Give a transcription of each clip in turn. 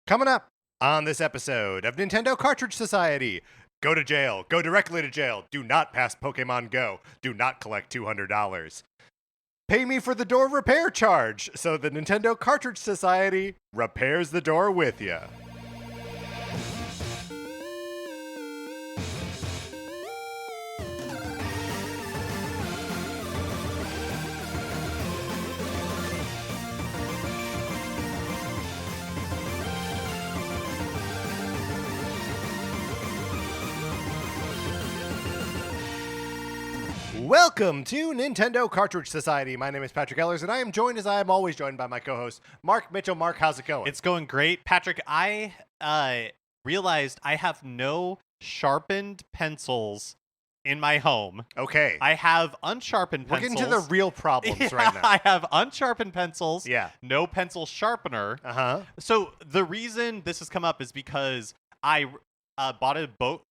Coming up on this episode of Nintendo Cartridge Society. Go to jail. Go directly to jail. Do not pass Pokemon Go. Do not collect $200. Pay me for the door repair charge. So the Nintendo Cartridge Society repairs the door with you. Welcome to Nintendo Cartridge Society. My name is Patrick Ellers, and I am joined, as I am always joined by my co-host, Mark Mitchell. Mark, how's it going? It's going great. Patrick, I realized I have no sharpened pencils in my home. Okay. I have unsharpened pencils. We're getting to the real problems right now. I have unsharpened pencils. Yeah. No pencil sharpener. Uh-huh. So the reason this has come up is because I bought a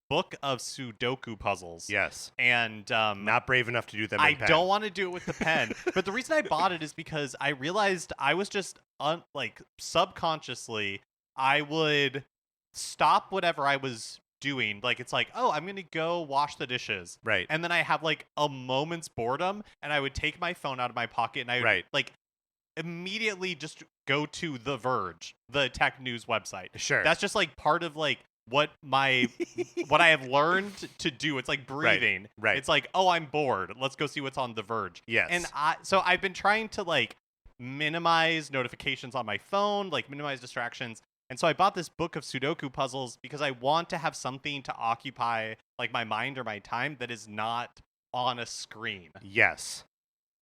book of Sudoku puzzles. Yes. And not brave enough to do them in I pen. don't want to do it with the pen. But the reason I bought it is because I realized I was just subconsciously I would stop whatever I was doing. Like, it's like, oh, I'm going to go wash the dishes. Right. And then I have like a moment's boredom and I would take my phone out of my pocket and I would like immediately just go to The Verge, the tech news website. Sure. That's just like part of like what I have learned to do. It's like breathing. Right. It's like, oh, I'm bored. Let's go see what's on The Verge. Yes. And so I've been trying to like minimize notifications on my phone, like minimize distractions. And so I bought this book of Sudoku puzzles because I want to have something to occupy like my mind or my time that is not on a screen. Yes.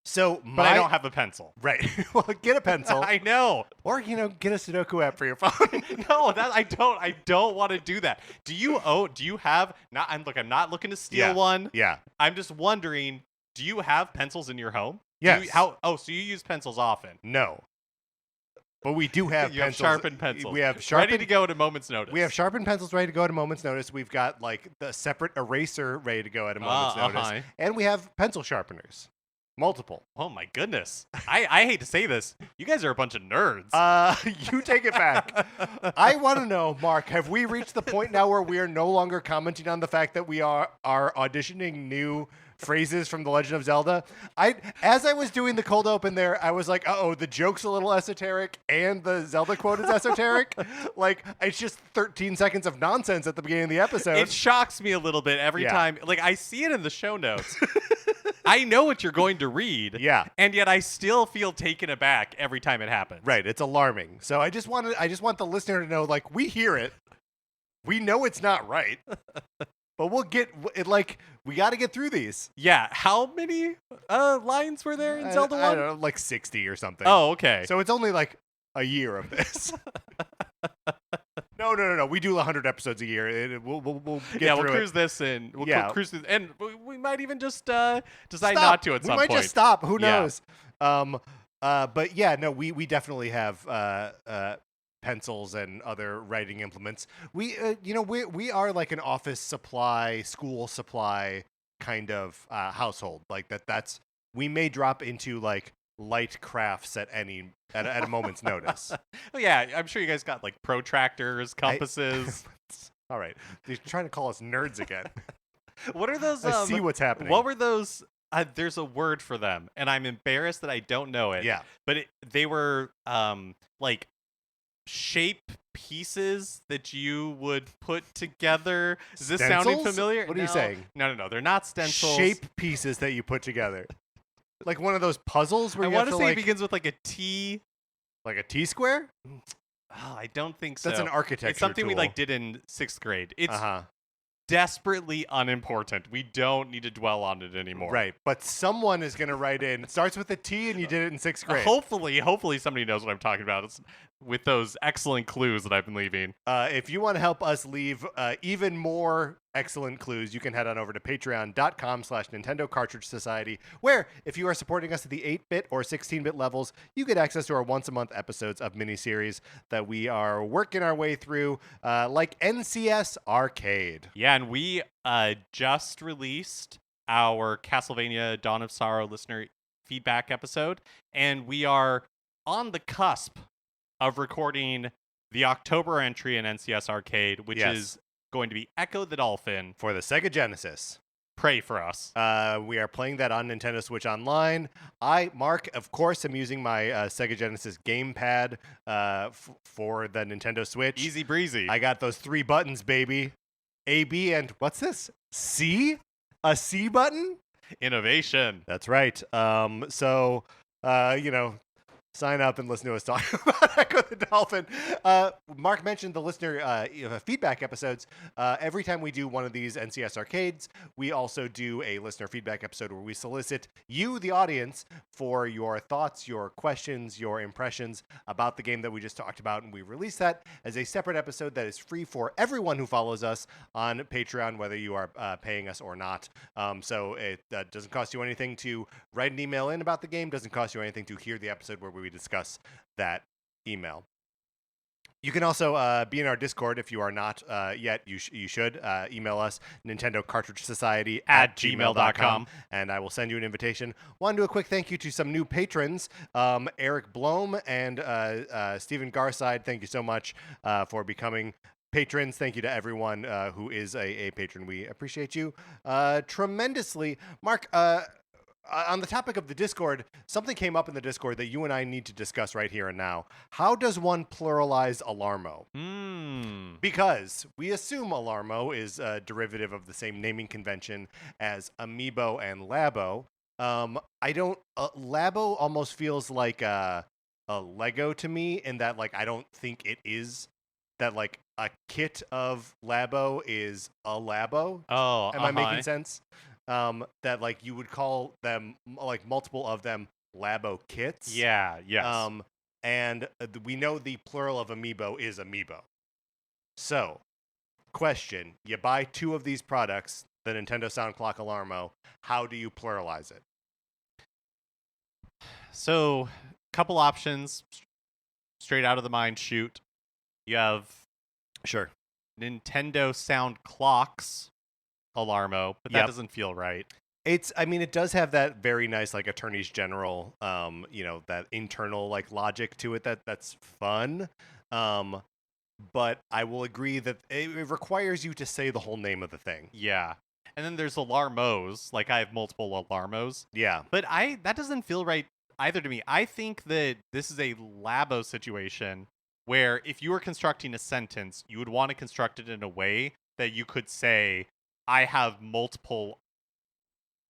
So, but I don't have a pencil. Right. Well, get a pencil. I know. Or, get a Sudoku app for your phone. No, I don't want to do that. Do you have I'm not looking to steal one. Yeah. I'm just wondering, do you have pencils in your home? Yes. So you use pencils often? No. But we do have you pencils. Have sharpened pencils. We have sharpened, ready to go at a moment's notice. We have sharpened pencils ready to go at a moment's notice. We've got like the separate eraser ready to go at a moment's notice. And we have pencil sharpeners. Multiple. Oh my goodness. I hate to say this. You guys are a bunch of nerds. You take it back. I want to know, Mark, have we reached the point now where we are no longer commenting on the fact that we are auditioning new phrases from The Legend of Zelda? As I was doing the cold open there, I was like, uh-oh, the joke's a little esoteric and the Zelda quote is esoteric. Like, it's just 13 seconds of nonsense at the beginning of the episode. It shocks me a little bit every time. Like, I see it in the show notes. I know what you're going to read. Yeah. And yet I still feel taken aback every time it happens. Right. It's alarming. So I just want the listener to know, like, we hear it. We know it's not right. But we'll get it. Like, we got to get through these. Yeah. How many lines were there in Zelda 1? I don't know, like 60 or something. Oh, okay. So it's only like a year of this. No. We do 100 episodes a year. We'll get through it. We'll cruise this in. Cruise this, and we might even just decide stop. not to at some point. We might just stop. Who knows? But yeah, no, we definitely have pencils and other writing implements. We are like an office supply, school supply kind of household. Like that's we may drop into like light crafts at a moment's notice. Oh yeah, I'm sure you guys got like protractors, compasses. All right, you're trying to call us nerds again. What are those? I see what's happening. What were those? There's a word for them, and I'm embarrassed that I don't know it. Yeah, but they were like shape pieces that you would put together. Is this sounding familiar? What are you saying? No. They're not stencils. Shape pieces that you put together. Like one of those puzzles where I you have to say like... it begins with like a T. Like a T-square? Oh, I don't think so. That's an architecture It's something we tool. like did in 6th grade. It's desperately unimportant. We don't need to dwell on it anymore. Right, but someone is going to write in. It starts with a T and you did it in 6th grade. Hopefully somebody knows what I'm talking about. It's with those excellent clues that I've been leaving. If you want to help us leave even more excellent clues, you can head on over to patreon.com/Nintendo Cartridge Society, where if you are supporting us at the 8-bit or 16-bit levels, you get access to our once-a-month episodes of miniseries that we are working our way through, like NCS Arcade. Yeah, and we just released our Castlevania Dawn of Sorrow listener feedback episode, and we are on the cusp of recording the October entry in NCS Arcade, which Yes. is going to be Echo the Dolphin. For the Sega Genesis. Pray for us. We are playing that on Nintendo Switch Online. Mark, of course, am using my Sega Genesis gamepad for the Nintendo Switch. Easy breezy. I got those 3 buttons, baby. A, B, and what's this? C? A C button? Innovation. That's right. Sign up and listen to us talk about Echo the Dolphin. Mark mentioned the listener feedback episodes. Every time we do one of these NCS arcades, we also do a listener feedback episode where we solicit you, the audience, for your thoughts, your questions, your impressions about the game that we just talked about. And we release that as a separate episode that is free for everyone who follows us on Patreon, whether you are paying us or not. So it doesn't cost you anything to write an email in about the game, doesn't cost you anything to hear the episode where we discuss that email. You can also be in our Discord if you are not yet. You should email us, Nintendo Cartridge Society at gmail.com, and I will send you an invitation. Want to do a quick thank you to some new patrons, Eric Blome and Stephen Garside. Thank you so much for becoming patrons. Thank you to everyone who is a patron. We appreciate you tremendously. Mark, on the topic of the Discord, something came up in the Discord that you and I need to discuss right here and now. How does one pluralize Alarmo? Because we assume Alarmo is a derivative of the same naming convention as Amiibo and Labo. Labo almost feels like a Lego to me in that, like, I don't think it is that, like, a kit of Labo is a Labo. Oh, Am I making sense? That, like, you would call them, like, multiple of them Labo kits. Yeah, yes. And we know the plural of Amiibo is Amiibo. So, question, you buy 2 of these products, the Nintendo Sound Clock Alarmo, how do you pluralize it? So, couple options, straight out of the mind shoot. You have Sure. Nintendo Sound Clocks Alarmo, but that doesn't feel right. It does have that very nice, like, attorneys general, that internal, like, logic to it that's fun. But I will agree that it requires you to say the whole name of the thing. Yeah. And then there's Alarmos. Like, I have multiple Alarmos. Yeah. But that doesn't feel right either to me. I think that this is a Labo situation where if you were constructing a sentence, you would want to construct it in a way that you could say, I have multiple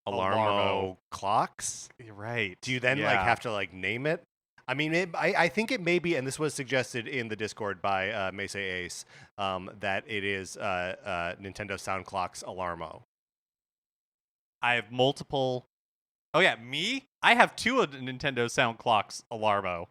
Alarmo clocks? Right. Do you then like have to like name it? I mean, I think it may be, and this was suggested in the Discord by Mesa Ace, that it is Nintendo Sound Clocks Alarmo. I have multiple. Oh yeah, me? I have 2 of the Nintendo Sound Clocks Alarmo.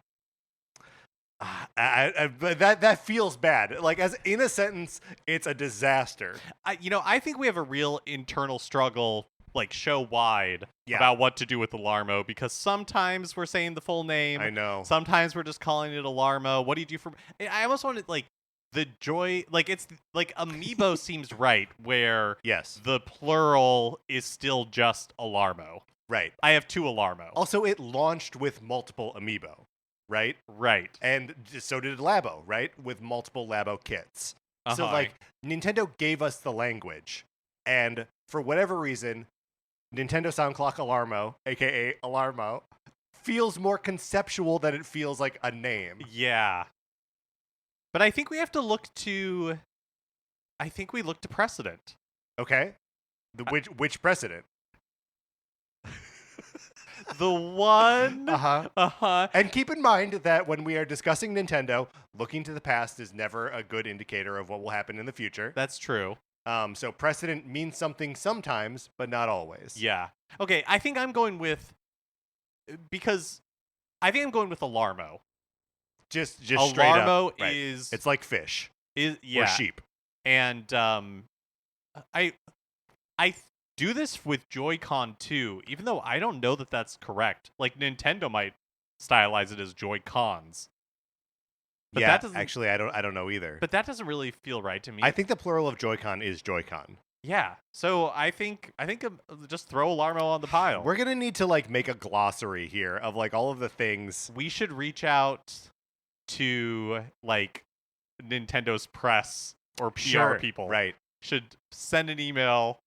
But that feels bad. Like, as in a sentence, it's a disaster. I think we have a real internal struggle, like, show-wide about what to do with Alarmo, because sometimes we're saying the full name. I know. Sometimes we're just calling it Alarmo. What do you do for... I almost wanted, like, the joy... Like, it's... Like, Amiibo seems right, where the plural is still just Alarmo. Right. I have 2 Alarmo. Also, it launched with multiple Amiibo. Right? Right. And so did Labo, right? With multiple Labo kits. So, like, Nintendo gave us the language. And for whatever reason, Nintendo Sound Clock Alarmo, a.k.a. Alarmo, feels more conceptual than it feels like a name. Yeah. But I think we have to look to... I think we look to precedent. Okay. Which precedent? The one. And keep in mind that when we are discussing Nintendo, looking to the past is never a good indicator of what will happen in the future. That's true. So precedent means something sometimes, but not always. Yeah. Okay, I think I'm going with... Because I think I'm going with Alarmo. Just straight up. Alarmo Right. is... It's like fish. Or sheep. And I do this with Joy-Con too, even though I don't know that that's correct. Like, Nintendo might stylize it as Joy-Cons. But yeah, that doesn't, actually, I don't know either. But that doesn't really feel right to me. I think the plural of Joy-Con is Joy-Con. Yeah, so I think just throw Alarmo on the pile. We're gonna need to like make a glossary here of like all of the things. We should reach out to like Nintendo's press or PR Sure, people right. should send an email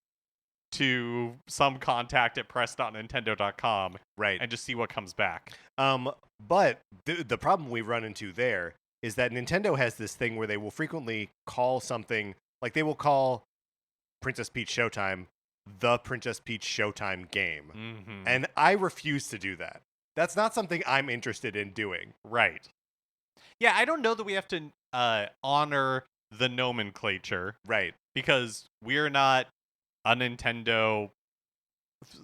to some contact at press.nintendo.com Right. and just see what comes back. But the problem we run into there is that Nintendo has this thing where they will frequently call something, like they will call Princess Peach Showtime the Princess Peach Showtime game. Mm-hmm. And I refuse to do that. That's not something I'm interested in doing. Right. Yeah, I don't know that we have to honor the nomenclature. Right. Because we're not a Nintendo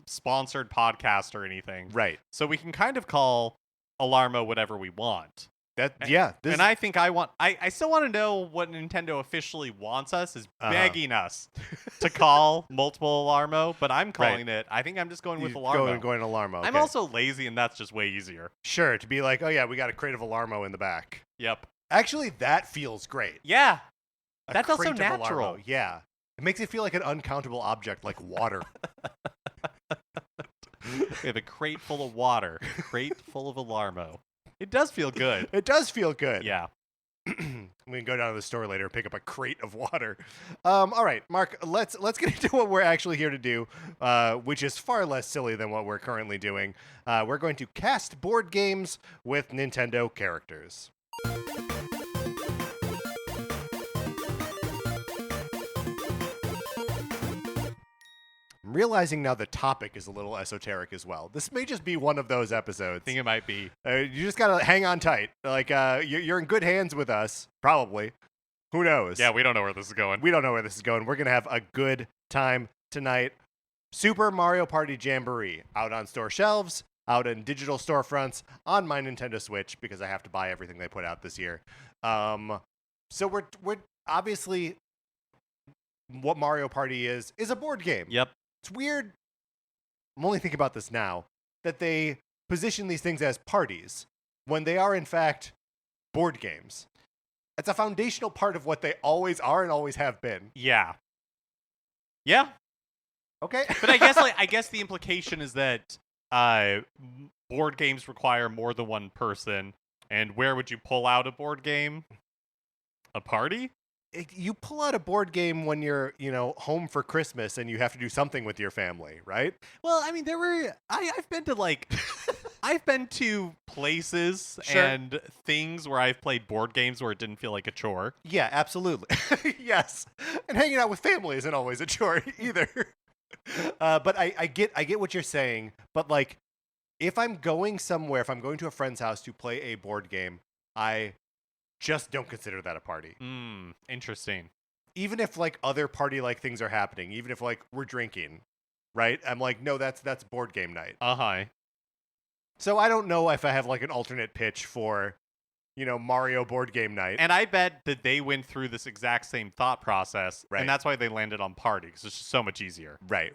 sponsored podcast or anything. Right. So we can kind of call Alarmo whatever we want. And I think I still want to know what Nintendo officially wants us, is begging us to call multiple Alarmo, but I'm calling it. I think I'm just going with Alarmo. Going Alarmo. Okay. I'm also lazy, and that's just way easier. Sure, to be like, oh yeah, we got a crate of Alarmo in the back. Yep. Actually, that feels great. Yeah. A That's also crate of natural. Alarmo. Yeah. It makes it feel like an uncountable object, like water. We have a crate full of water, a crate full of Alarmo. It does feel good. It does feel good. Yeah. We can go down to the store later and pick up a crate of water. All right, Mark, let's get into what we're actually here to do, which is far less silly than what we're currently doing. We're going to cast board games with Nintendo characters. I'm realizing now the topic is a little esoteric as well. This may just be one of those episodes. I think it might be. You just gotta hang on tight. Like, you're in good hands with us, probably. Who knows? Yeah, we don't know where this is going. We don't know where this is going. We're gonna have a good time tonight. Super Mario Party Jamboree, out on store shelves, out in digital storefronts, on my Nintendo Switch, because I have to buy everything they put out this year. So we're obviously, what Mario Party is a board game. Yep. It's weird. I'm only thinking about this now, that they position these things as parties when they are in fact board games. It's a foundational part of what they always are and always have been. Yeah. Yeah. Okay. But I guess the implication is that board games require more than one person. And where would you pull out a board game? A party? You pull out a board game when you're, home for Christmas and you have to do something with your family, right? Well, I mean, I've been to I've been to places Sure. and things where I've played board games where it didn't feel like a chore. Yeah, absolutely. Yes. And hanging out with family isn't always a chore either. But I get what you're saying. But like, if I'm going somewhere, if I'm going to a friend's house to play a board game, I just don't consider that a party. Interesting. Even if like other party-like things are happening, even if like we're drinking, right? I'm like, no, that's board game night. Uh-huh. So I don't know if I have like an alternate pitch for, Mario board game night. And I bet that they went through this exact same thought process, Right. and that's why they landed on party, because it's just so much easier. Right.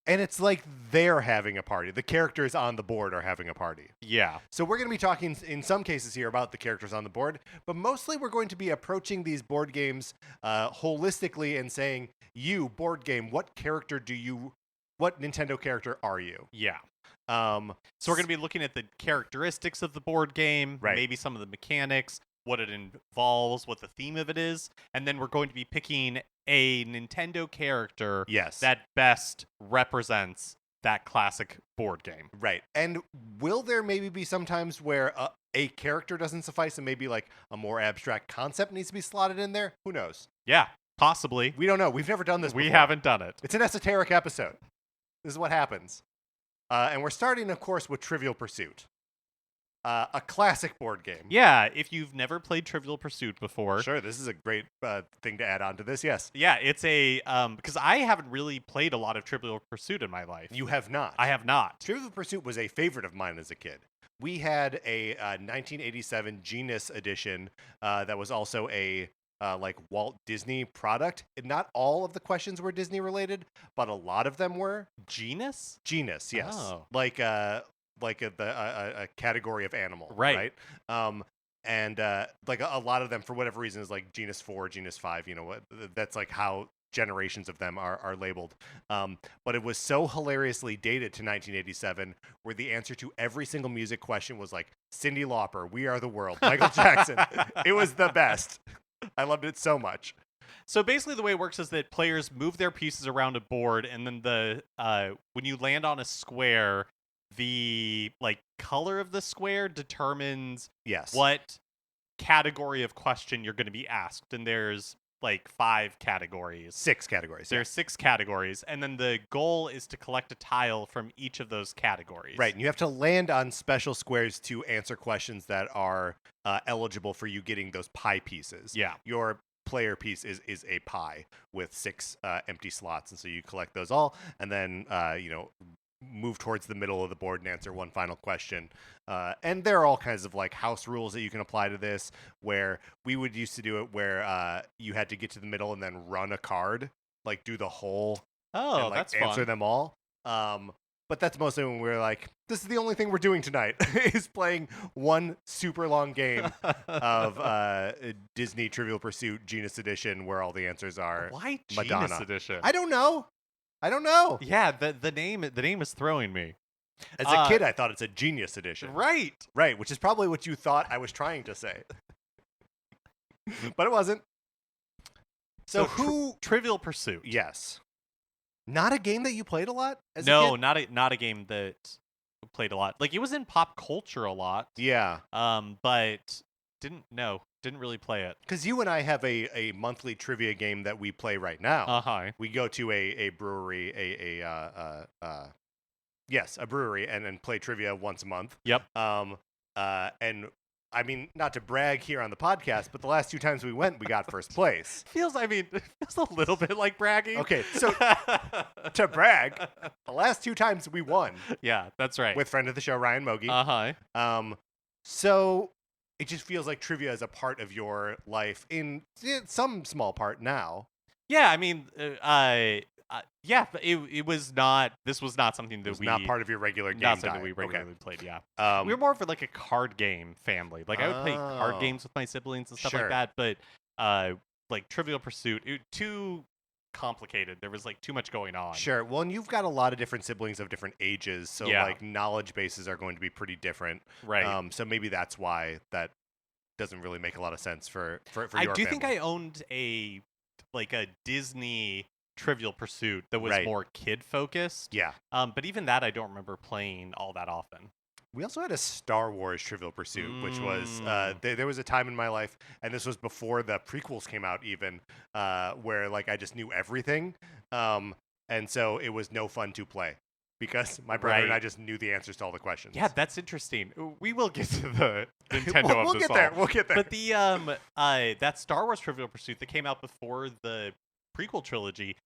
And it's like they're having a party. The characters on the board are having a party. Yeah. So we're going to be talking in some cases here about the characters on the board, but mostly we're going to be approaching these board games holistically and saying, you, board game, what Nintendo character are you? Yeah. So we're going to be looking at the characteristics of the board game, Right. maybe some of the mechanics, what it involves, what the theme of it is, and then we're going to be picking a Nintendo character Yes. that best represents that classic board game. Right. And will there maybe be some times where a character doesn't suffice and maybe like a more abstract concept needs to be slotted in there? Who knows? Yeah, possibly. We don't know. We've never done this We before. haven't done it. It's an esoteric episode. This is what happens. And we're starting, of course, with Trivial Pursuit. A classic board game. Yeah, if you've never played Trivial Pursuit before. Sure, this is a great thing to add on to this, yes. Yeah, it's a, because I haven't really played a lot of Trivial Pursuit in my life. You have not. I have not. Trivial Pursuit was a favorite of mine as a kid. We had a 1987 Genus edition that was also a like Walt Disney product. And not all of the questions were Disney related, but a lot of them were. Genus? Genus, yes. Oh. Like a category of animal, Right. And like a lot of them, for whatever reason, is like genus 4, genus 5. That's like how generations of them are labeled. But it was so hilariously dated to 1987, where the answer to every single music question was like Cyndi Lauper, "We Are the World," Michael Jackson. It was the best. I loved it so much. So basically, the way it works is that players move their pieces around a board, and then when you land on a square, the color of the square determines Yes. what category of question you're going to be asked. And there's 5 categories. 6 categories. There's 6 categories, and then the goal is to collect a tile from each of those categories. Right, and you have to land on special squares to answer questions that are eligible for you getting those pie pieces. Yeah. Your player piece is a pie with 6 empty slots, and so you collect those all, and then move towards the middle of the board and answer one final question. And there are all kinds of house rules that you can apply to this, where we would used to do it where you had to get to the middle and then run a card, do the whole and that's answer fun. them all. But that's mostly when we're like, this is the only thing we're doing tonight, is playing one super long game of Disney Trivial Pursuit Genius Edition, where all the answers are Why Madonna. Genius Edition? I don't know. Yeah, the name is throwing me. As a kid, I thought it's a Genius Edition. Right, which is probably what you thought I was trying to say. But it wasn't. So who... Trivial Pursuit. Yes. Not a game that you played a lot as a No, kid? not a game that I played a lot. It was in pop culture a lot. Yeah. But didn't really play it. Because you and I have a monthly trivia game that we play right now. Uh-huh. We go to a brewery, a brewery, and then play trivia once a month. Yep. And I mean, not to brag here on the podcast, but the last 2 times we went, we got first place. It feels a little bit like bragging. Okay, so to brag, the last 2 times we won. Yeah, that's right. With friend of the show, Ryan Mogi. Uh-huh. So it just feels like trivia is a part of your life in some small part now. Yeah, I mean, yeah, it was not. This was not something that not part of your regular game. Not something we regularly played. Yeah, we were more of a card game family. I would play card games with my siblings and stuff like that. But Trivial Pursuit, too complicated. There was too much going on. Sure. Well, and you've got a lot of different siblings of different ages, so knowledge bases are going to be pretty different. Right. So maybe that's why that doesn't really make a lot of sense for your I do family. think I owned a Disney Trivial Pursuit that was more kid focused. Yeah. But even that I don't remember playing all that often. We also had a Star Wars Trivial Pursuit, which was there was a time in my life, and this was before the prequels came out even, where I just knew everything, and so it was no fun to play because my brother and I just knew the answers to all the questions. Yeah, that's interesting. We will get to the Nintendo we'll of this get there. all. We'll get there. But the that Star Wars Trivial Pursuit that came out before the prequel trilogy,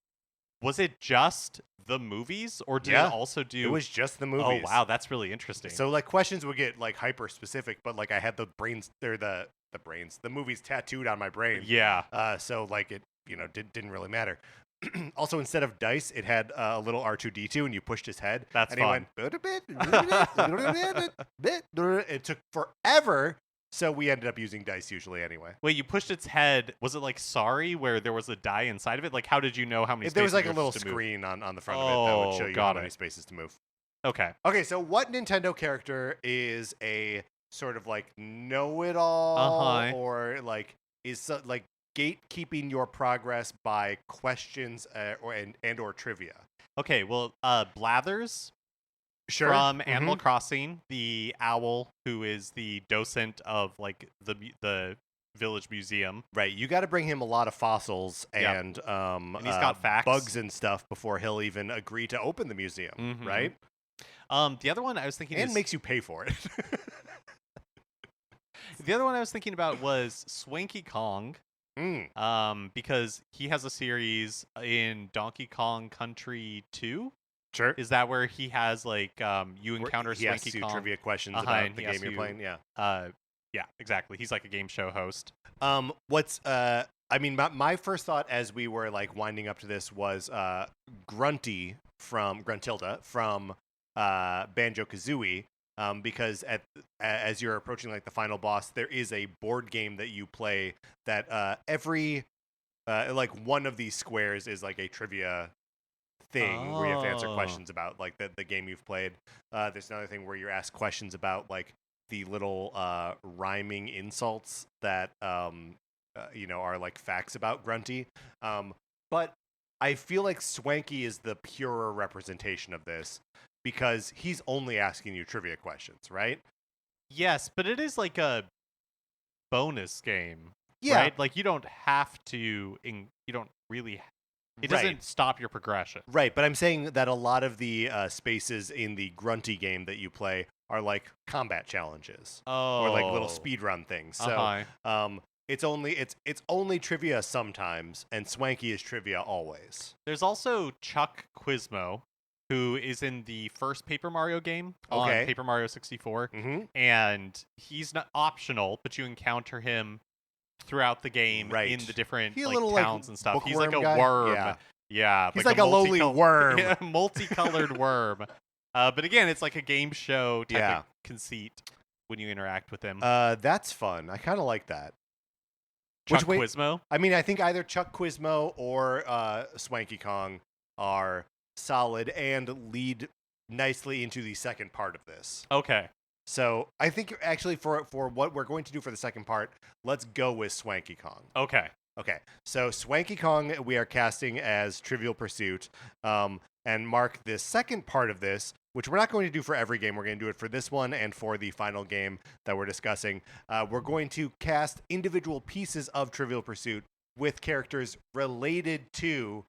was it just the movies, or did it also do? It was just the movies. Oh wow, that's really interesting. So questions would get hyper specific, but I had the brains or the movies tattooed on my brain. Yeah. So it didn't really matter. Also, instead of dice, it had a little R2D2, and you pushed his head. That's and fun. He went. It took forever. So we ended up using dice usually anyway. Wait, you pushed its head. Was it Sorry, where there was a die inside of it? How did you know how many spaces there was a you little to move? screen on the front of it that would show you how many spaces to move. Okay. Okay, so what Nintendo character is a sort of know-it-all or is gatekeeping your progress by questions or trivia? Okay, well, Blathers. Sure. From Animal Crossing, the owl who is the docent of the village museum. Right. You got to bring him a lot of fossils and he's got facts, bugs and stuff before he'll even agree to open the museum. Right. The other one I was thinking makes you pay for it. The other one I was thinking about was Swanky Kong. Because he has a series in Donkey Kong Country 2. Sure. Is that where he has you encounter Swanky Kong? Trivia questions about the game you're playing? Yeah. Yeah, exactly. He's a game show host. My first thought as we were winding up to this was Gruntilda from Banjo-Kazooie. Because as you're approaching the final boss, there is a board game that you play that every one of these squares is a trivia thing where you have to answer questions about the game you've played. There's another thing where you're asked questions about the little rhyming insults that are like facts about Grunty. But I feel like Swanky is the purer representation of this because he's only asking you trivia questions, right? Yes, but it is like a bonus game, Yeah. right? Like you don't have to. You don't really. It doesn't stop your progression. Right, but I'm saying that a lot of the spaces in the Grunty game that you play are like combat challenges or like little speed run things. So it's only trivia sometimes, and Swanky is trivia always. There's also Chuck Quizmo, who is in the first Paper Mario game on Paper Mario 64, and he's not optional, but you encounter him throughout the game in the different towns and stuff. He's like a worm. Yeah, he's like a lowly worm. Multicolored worm. But again, it's like a game show type of conceit when you interact with him. That's fun. I kind of like that. Chuck Quizmo? I mean, I think either Chuck Quizmo or Swanky Kong are solid and lead nicely into the second part of this. Okay. So I think actually for what we're going to do for the second part, let's go with Swanky Kong. Okay. So Swanky Kong we are casting as Trivial Pursuit. And Mark, the second part of this, which we're not going to do for every game, we're going to do it for this one and for the final game that we're discussing. We're going to cast individual pieces of Trivial Pursuit with characters related to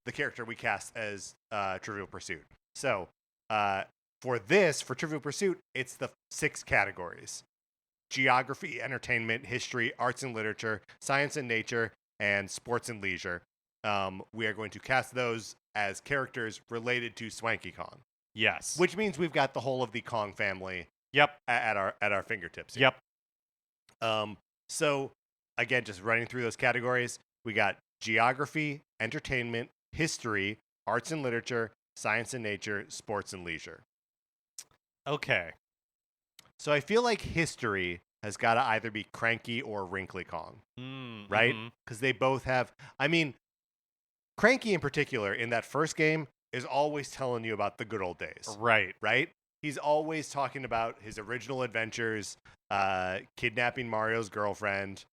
the character we cast as Trivial Pursuit. So for Trivial Pursuit, it's the 6 categories: geography, entertainment, history, arts and literature, science and nature, and sports and leisure. We are going to cast those as characters related to Swanky Kong. Yes. Which means we've got the whole of the Kong family at our fingertips here. So again, just running through those categories, we got geography, entertainment, history, arts and literature, science and nature, sports and leisure. Okay. So I feel like history has got to either be Cranky or Wrinkly Kong, right? Because they both have, I mean, Cranky in particular in that first game is always telling you about the good old days. Right? He's always talking about his original adventures, kidnapping Mario's girlfriend,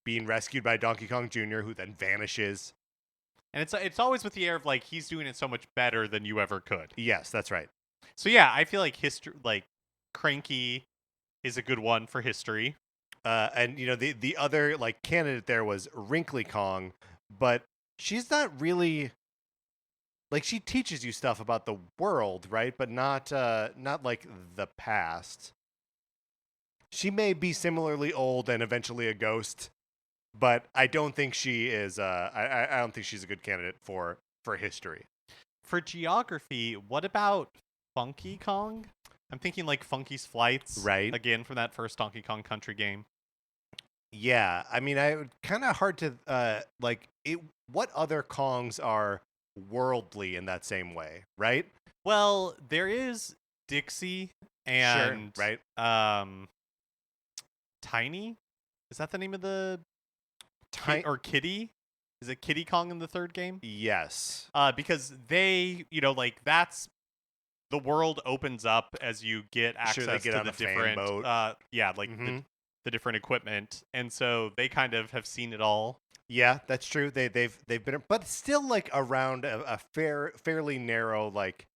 being rescued by Donkey Kong Jr., who then vanishes. And it's always with the air of like he's doing it so much better than you ever could. Yes, that's right. So yeah, I feel like Cranky is a good one for history. And the other like candidate there was Wrinkly Kong, but she's not really like, she teaches you stuff about the world, right? But not like the past. She may be similarly old and eventually a ghost, but I don't think she is. I don't think she's a good candidate for history. For geography, what about Funky Kong? I'm thinking like Funky's Flights, right? Again from that first Donkey Kong Country game. Yeah, I mean, kind of hard to what other Kongs are worldly in that same way, right? Well, there is Dixie and Tiny. Is that the name of the or Kitty? Is it Kitty Kong in the third game? Yes. Because they, that's the world opens up as you get access to the different boat. The different equipment, and so they kind of have seen it all. Yeah, that's true. They've been, but still like around a fairly narrow, like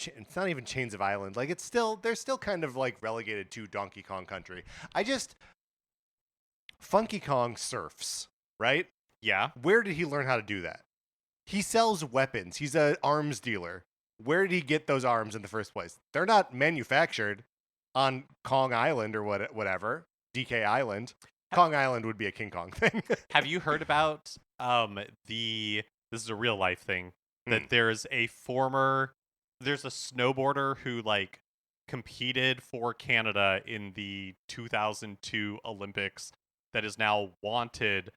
it's not even Chains of Island. Like they're still kind of like relegated to Donkey Kong Country. Funky Kong surfs, right? Yeah. Where did he learn how to do that? He sells weapons. He's an arms dealer. Where did he get those arms in the first place? They're not manufactured on Kong Island or whatever. DK Island. Kong Island would be a King Kong thing. Have you heard about this is a real life thing, that there's a snowboarder who competed for Canada in the 2002 Olympics that is now wanted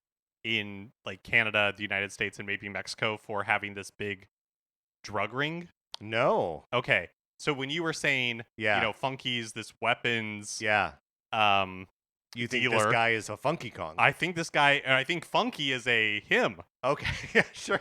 in Canada, the United States, and maybe Mexico for having this big drug ring? No. Okay. So when you were saying, Funky's this weapons, you think this guy is a Funky Kong? I think Funky is a him. Okay, yeah, sure.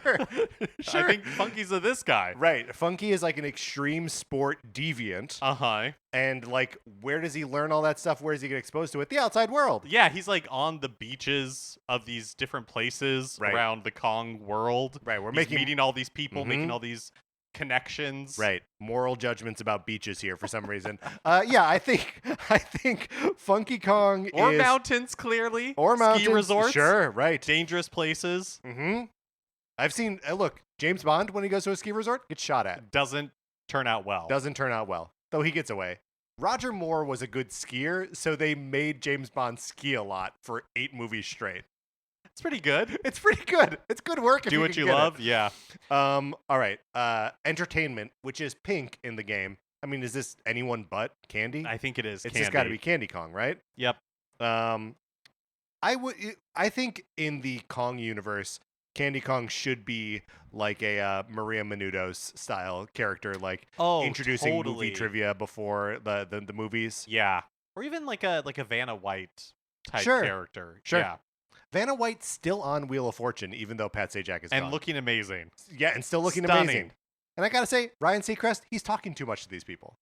Sure. I think Funky's this guy. Right. Funky is like an extreme sport deviant. Uh-huh. And like, where does he learn all that stuff? Where does he get exposed to it? The outside world. Yeah, he's like on the beaches of these different places Right. around the Kong world. Right. We're He's meeting all these people, Mhm. making all these connections. Right. Moral judgments about beaches here for some reason. Yeah, I think Funky Kong Or is mountains, clearly. or mountains. Ski resorts. Sure, right. Dangerous places. Mm-hmm. I've seen look, James Bond when he goes to a ski resort gets shot at. Doesn't turn out well. Doesn't turn out well. Though he gets away. Roger Moore was a good skier, so they made James Bond ski a lot for 8 movies straight. It's pretty good. It's pretty good. It's good work. Do what you love. Yeah. All right. Entertainment, which is pink in the game. I mean, is this anyone but Candy? I think it is. It's Candy. just got to be Candy Kong, right? Yep. I think in the Kong universe, Candy Kong should be like a Maria Menounos style character, like introducing totally. movie trivia before the movies. Yeah. Or even like a Vanna White type Sure. character. Sure. Yeah. Vanna White's still on Wheel of Fortune, even though Pat Sajak is And gone. looking amazing. Yeah, and still looking Stunning. amazing. And I gotta say, Ryan Seacrest, he's talking too much to these people.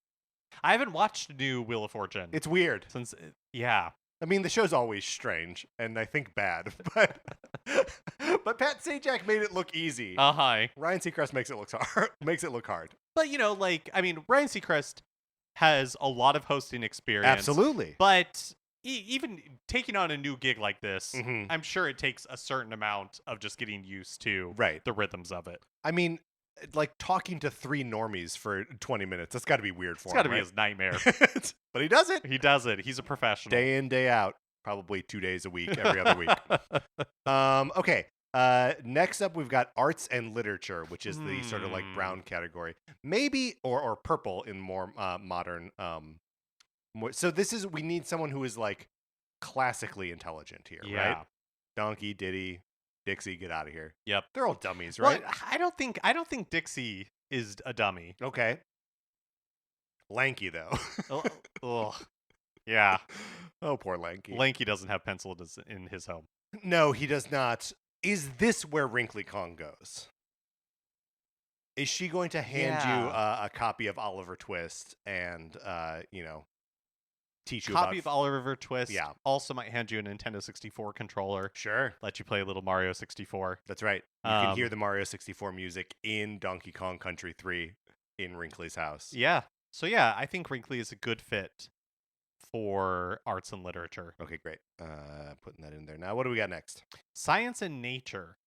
I haven't watched new Wheel of Fortune. It's weird. Since yeah. I mean, the show's always strange and I think bad, but Pat Sajak made it look easy. Hi. Ryan Seacrest makes it look hard. But I mean, Ryan Seacrest has a lot of hosting experience. Absolutely. But even taking on a new gig like this, Mhm. I'm sure it takes a certain amount of just getting used to Right. the rhythms of it. I mean, like talking to 3 normies for 20 minutes. That's got to be weird for It's him. got to be right? his nightmare. But he does it. He does it. He's a professional. Day in, day out. Probably 2 days a week, every other week. Okay. Next up, we've got arts and literature, which is the sort of like brown category, maybe or purple in more modern. So we need someone who is like classically intelligent here, Yeah. right? Donkey, Diddy, Dixie, get out of here. Yep. They're all dummies, Well, right? I don't think Dixie is a dummy. Okay. Lanky though. Ugh. Yeah. Oh, poor Lanky. Lanky doesn't have pencil in his home. No, he does not. Is this where Wrinkly Kong goes? Is she going to hand you a copy of Oliver Twist and, teach you Copy about... of Oliver Twist. Yeah. Also might hand you a Nintendo 64 controller. Sure. Let you play a little Mario 64. That's right. You can hear the Mario 64 music in Donkey Kong Country 3 in Wrinkly's house. Yeah. So yeah, I think Wrinkly is a good fit for arts and literature. Okay, great. Putting that in there. Now, what do we got next? Science and nature.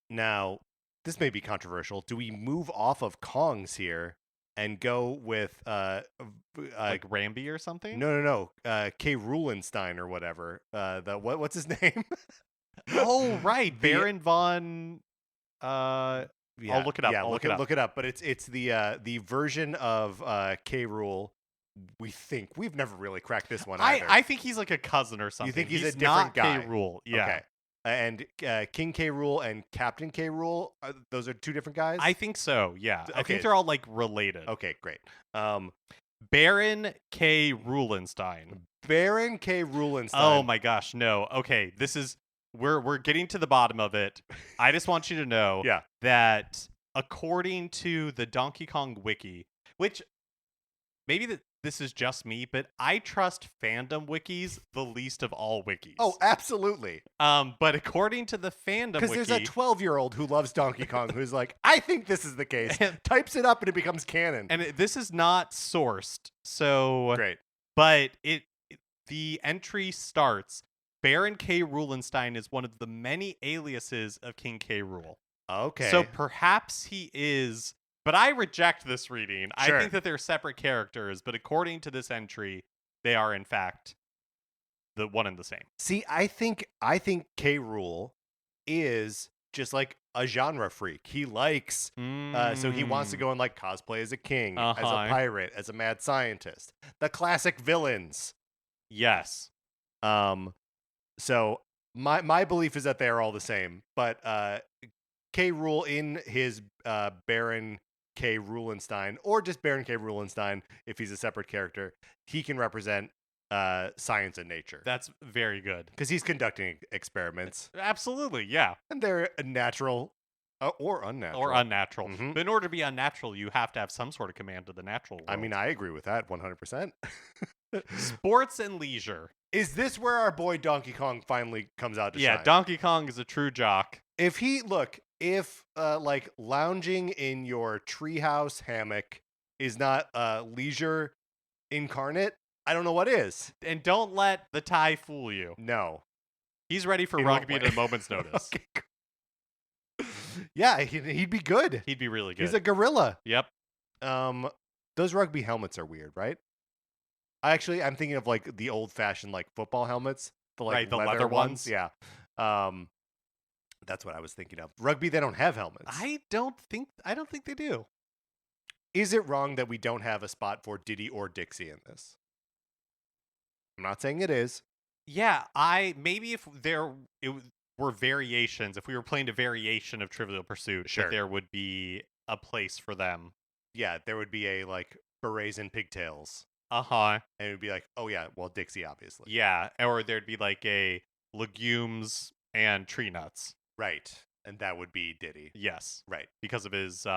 Now, this may be controversial. Do we move off of Kongs here and go with Like Ramby or something? No. K. Rulenstein or whatever. What's his name? Oh, right. Baron von Yeah, I'll look it up. Yeah, I'll look it up. But it's the version of K. Rule. We think we've never really cracked this one either. I think he's like a cousin or something. You think he's a not different guy? K. Rule. Yeah. Okay. And King K. Rule and Captain K. Rule, those are 2 different guys? I think so. Yeah. I Okay. think they're all like related. Okay, great. Baron K. Rulenstein. Baron K. Rulenstein. Oh my gosh, no. Okay, this is we're getting to the bottom of it. I just want you to know Yeah. that according to the Donkey Kong wiki, which maybe this is just me, but I trust fandom wikis the least of all wikis. Oh, absolutely. But according to the fandom wiki, Because there's a 12-year-old who loves Donkey Kong who's like, I think this is the case. Types it up and it becomes canon. and this is not sourced. So Great. But the entry starts. Baron K. Rulenstein is one of the many aliases of King K. Rule. Okay. So perhaps he is, but I reject this reading. Sure. I think that they're separate characters, but according to this entry, they are in fact the one and the same. See, I think K. Rule is just like a genre freak. He likes, so he wants to go and like cosplay as a king, as a pirate, as a mad scientist. The classic villains. Yes. So my belief is that they are all the same, but K. Rule in his Baron K. Rulenstein, or just Baron K. Rulenstein, if he's a separate character, he can represent science and nature. That's very good. Because he's conducting experiments. Absolutely, yeah. And they're natural or unnatural. Or unnatural. Mhm. But in order to be unnatural, you have to have some sort of command of the natural world. I mean, I agree with that 100%. Sports and leisure. Is this where our boy Donkey Kong finally comes out to shine? Yeah, Donkey Kong is a true jock. If like lounging in your treehouse hammock is not leisure incarnate, I don't know what is. And don't let the tie fool you. No. He's ready for In what rugby at way? a moment's notice. Okay, yeah, he'd be good. He'd be really good. He's a gorilla. Yep. Those rugby helmets are weird, right? I'm thinking of like the old-fashioned like football helmets, the leather ones. Yeah. That's what I was thinking of. Rugby, they don't have helmets. I don't think they do. Is it wrong that we don't have a spot for Diddy or Dixie in this? I'm not saying it is. Yeah, maybe if were variations, if we were playing a variation of Trivial Pursuit, Sure. that there would be a place for them. Yeah, there would be a like berets and pigtails. Uh-huh. And it would be like, oh yeah, well Dixie obviously. Yeah, or there'd be like a legumes and tree nuts. Right. And that would be Diddy. Yes. Right. Because of his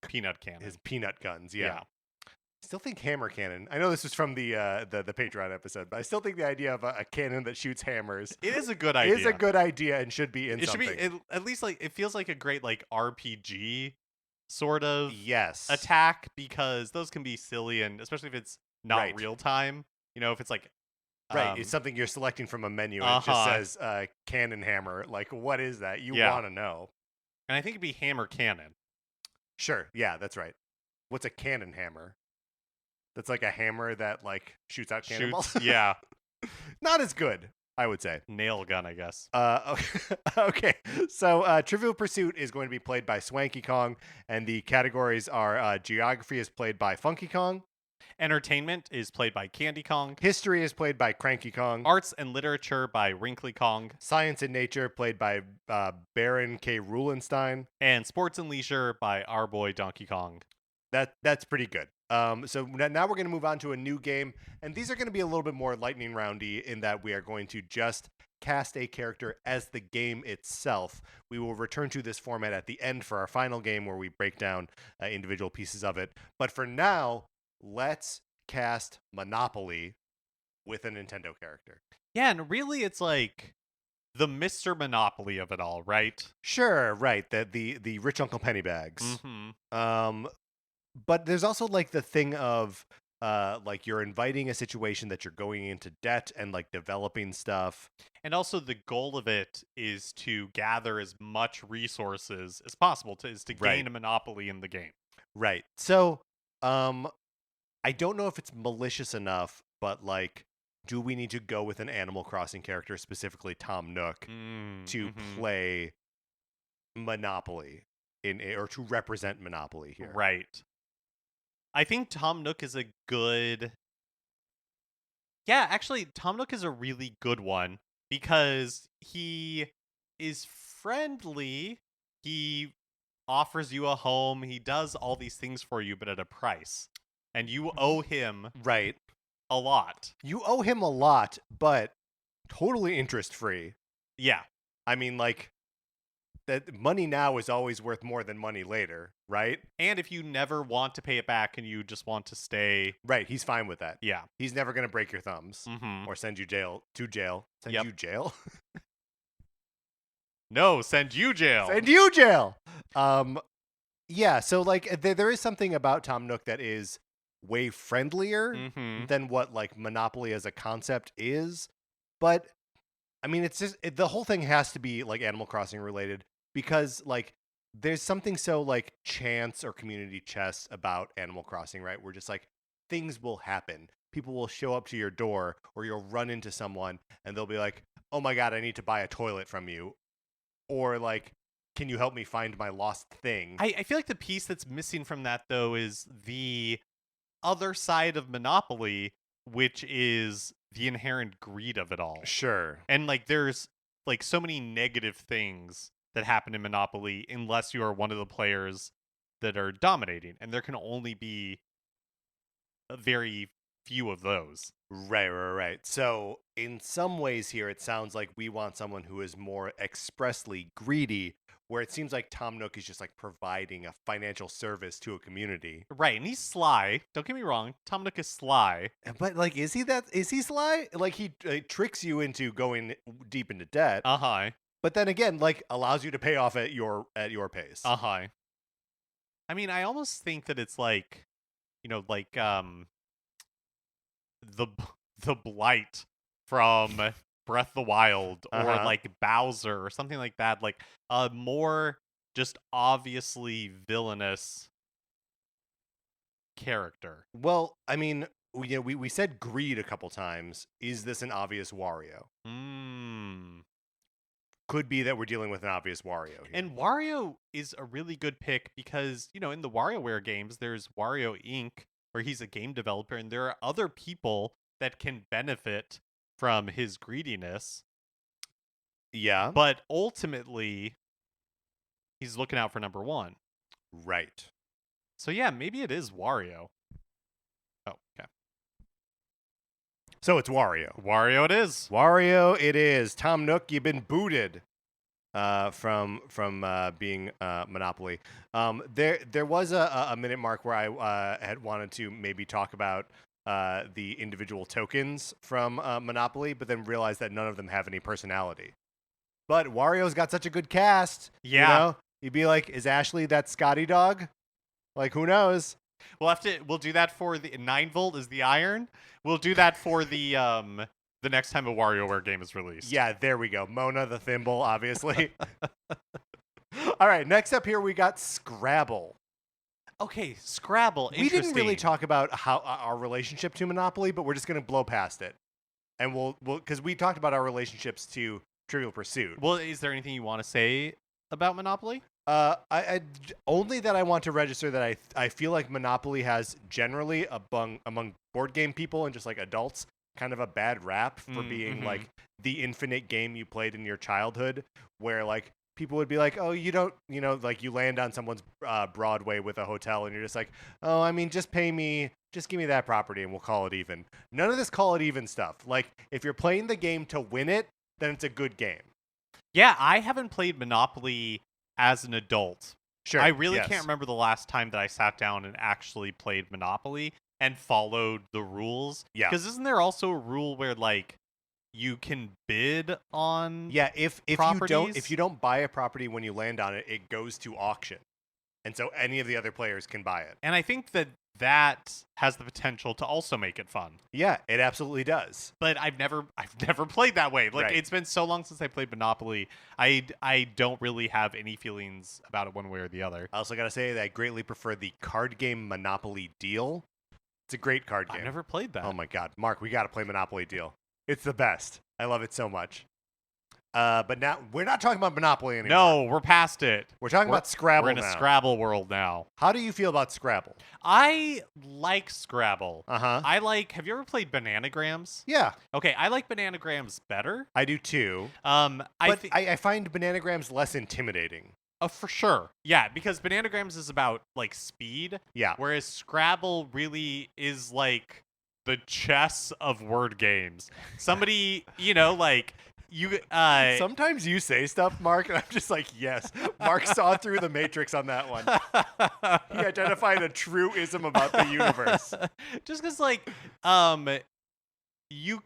peanut cannon. His peanut guns, yeah. Still think hammer cannon. I know this was from the Patreon episode, but I still think the idea of a cannon that shoots hammers It is a good idea. is a good idea and should be in something. Should be at least like it feels like a great like RPG sort of attack, because those can be silly, and especially if it's not real time. You know, if it's like it's something you're selecting from a menu and it just says cannon hammer. Like, what is that? You want to know. And I think it'd be hammer cannon. Sure. Yeah, that's right. What's a cannon hammer? That's like a hammer that like shoots out cannonballs. Yeah. Not as good, I would say. Nail gun, I guess. Okay. So Trivial Pursuit is going to be played by Swanky Kong, and the categories are Geography is played by Funky Kong. Entertainment is played by Candy Kong. History is played by Cranky Kong. Arts and Literature by Wrinkly Kong. Science and Nature played by Baron K. Rulenstein. And Sports and Leisure by our boy Donkey Kong. That's pretty good. So now we're going to move on to a new game, and these are going to be a little bit more lightning roundy in that we are going to just cast a character as the game itself. We will return to this format at the end for our final game where we break down individual pieces of it. But for now, let's cast Monopoly with a Nintendo character. Yeah, and really it's like the Mr. Monopoly of it all, right? Sure, right. The rich Uncle Pennybags. Mm-hmm. But there's also like the thing of like you're inviting a situation that you're going into debt and like developing stuff. And also the goal of it is to gather as much resources as possible to gain a monopoly in the game. Right. So I don't know if it's malicious enough, but like, do we need to go with an Animal Crossing character, specifically Tom Nook, to play Monopoly or to represent Monopoly here? Right. I think Tom Nook is a good... Yeah, actually, Tom Nook is a really good one because he is friendly. He offers you a home. He does all these things for you, but at a price. And you owe him a lot. You owe him a lot, but totally interest-free. Yeah. I mean, like, that money now is always worth more than money later, right? And if you never want to pay it back and you just want to stay... Right, he's fine with that. Yeah. He's never going to break your thumbs or send you to jail. Send you jail? No, send you jail. Send you jail! Yeah, so, like, there is something about Tom Nook that is way friendlier than what, like, Monopoly as a concept is. But, I mean, it's just... the whole thing has to be, like, Animal Crossing related. Because, like, there's something so, like, chance or community chess about Animal Crossing, right? Where just, like, things will happen. People will show up to your door, or you'll run into someone, and they'll be like, oh my god, I need to buy a toilet from you. Or, like, can you help me find my lost thing? I feel like the piece that's missing from that, though, is the other side of Monopoly, which is the inherent greed of it all. Sure. And, like, there's, like, so many negative things that happen in Monopoly unless you are one of the players that are dominating, and there can only be a very few of those. Right. So in some ways here, it sounds like we want someone who is more expressly greedy, where it seems like Tom Nook is just like providing a financial service to a community. Right, and he's sly. Don't get me wrong. Tom Nook is sly. But like, is he sly? Like he tricks you into going deep into debt, Uh-huh. but then again, like allows you to pay off at your pace. Uh-huh. I mean, I almost think that it's like, like the the blight from Breath of the Wild, or Uh-huh. like Bowser or something like that, like a more just obviously villainous character. Well, I mean, we said greed a couple times. Is this an obvious Wario? Mm. Could be that we're dealing with an obvious Wario here. And Wario is a really good pick because, in the WarioWare games, there's Wario Inc., where he's a game developer, and there are other people that can benefit from his greediness. Yeah. But ultimately, he's looking out for number one. Right. So yeah, maybe it is Wario. Oh, okay. So it's Wario. Wario it is. Wario it is. Tom Nook, you've been booted from being Monopoly. There was a minute mark where I had wanted to maybe talk about the individual tokens from Monopoly, but then realized that none of them have any personality. But Wario's got such a good cast. Yeah. You know? You'd be like, is Ashley that Scotty dog? Like, who knows? We'll do that for the 9-volt is the iron. We'll do that for the next time a WarioWare game is released. Yeah, there we go. Mona the thimble, obviously. All right, next up here we got Scrabble. Okay, Scrabble. We didn't really interesting. talk about how our relationship to Monopoly, but we're just going to blow past it. And we'll because we talked about our relationships to Trivial Pursuit. Well, is there anything you want to say about Monopoly? I only that I want to register that I feel like Monopoly has generally among board game people and just like adults kind of a bad rap for being like the infinite game you played in your childhood, where like people would be like, oh, you don't, like you land on someone's Broadway with a hotel and you're just like, oh, I mean, just give me that property and we'll call it even. None of this call it even stuff. Like if you're playing the game to win it, then it's a good game. Yeah, I haven't played Monopoly as an adult. Sure. I really can't remember the last time that I sat down and actually played Monopoly and followed the rules. Yeah. Because isn't there also a rule where like you can bid on if you don't buy a property when you land on it, it goes to auction. And so any of the other players can buy it. And I think that has the potential to also make it fun. Yeah, it absolutely does. But I've never played that way. Like It's been so long since I played Monopoly. I don't really have any feelings about it one way or the other. I also got to say that I greatly prefer the card game Monopoly Deal. It's a great card game. I've never played that. Oh my god, Mark, we got to play Monopoly Deal. It's the best. I love it so much. But now we're not talking about Monopoly anymore. No, we're past it. We're talking about Scrabble We're in a now. Scrabble world now. How do you feel about Scrabble? I like Scrabble. Uh-huh. Have you ever played Bananagrams? Yeah. Okay, I like Bananagrams better. I do too. I find Bananagrams less intimidating. For sure. Yeah, because Bananagrams is about like speed. Yeah. Whereas Scrabble really is like the chess of word games. Somebody, like you Sometimes you say stuff, Mark, and I'm just like, yes. Mark saw through the Matrix on that one. He identified a true ism about the universe. Just because, like, you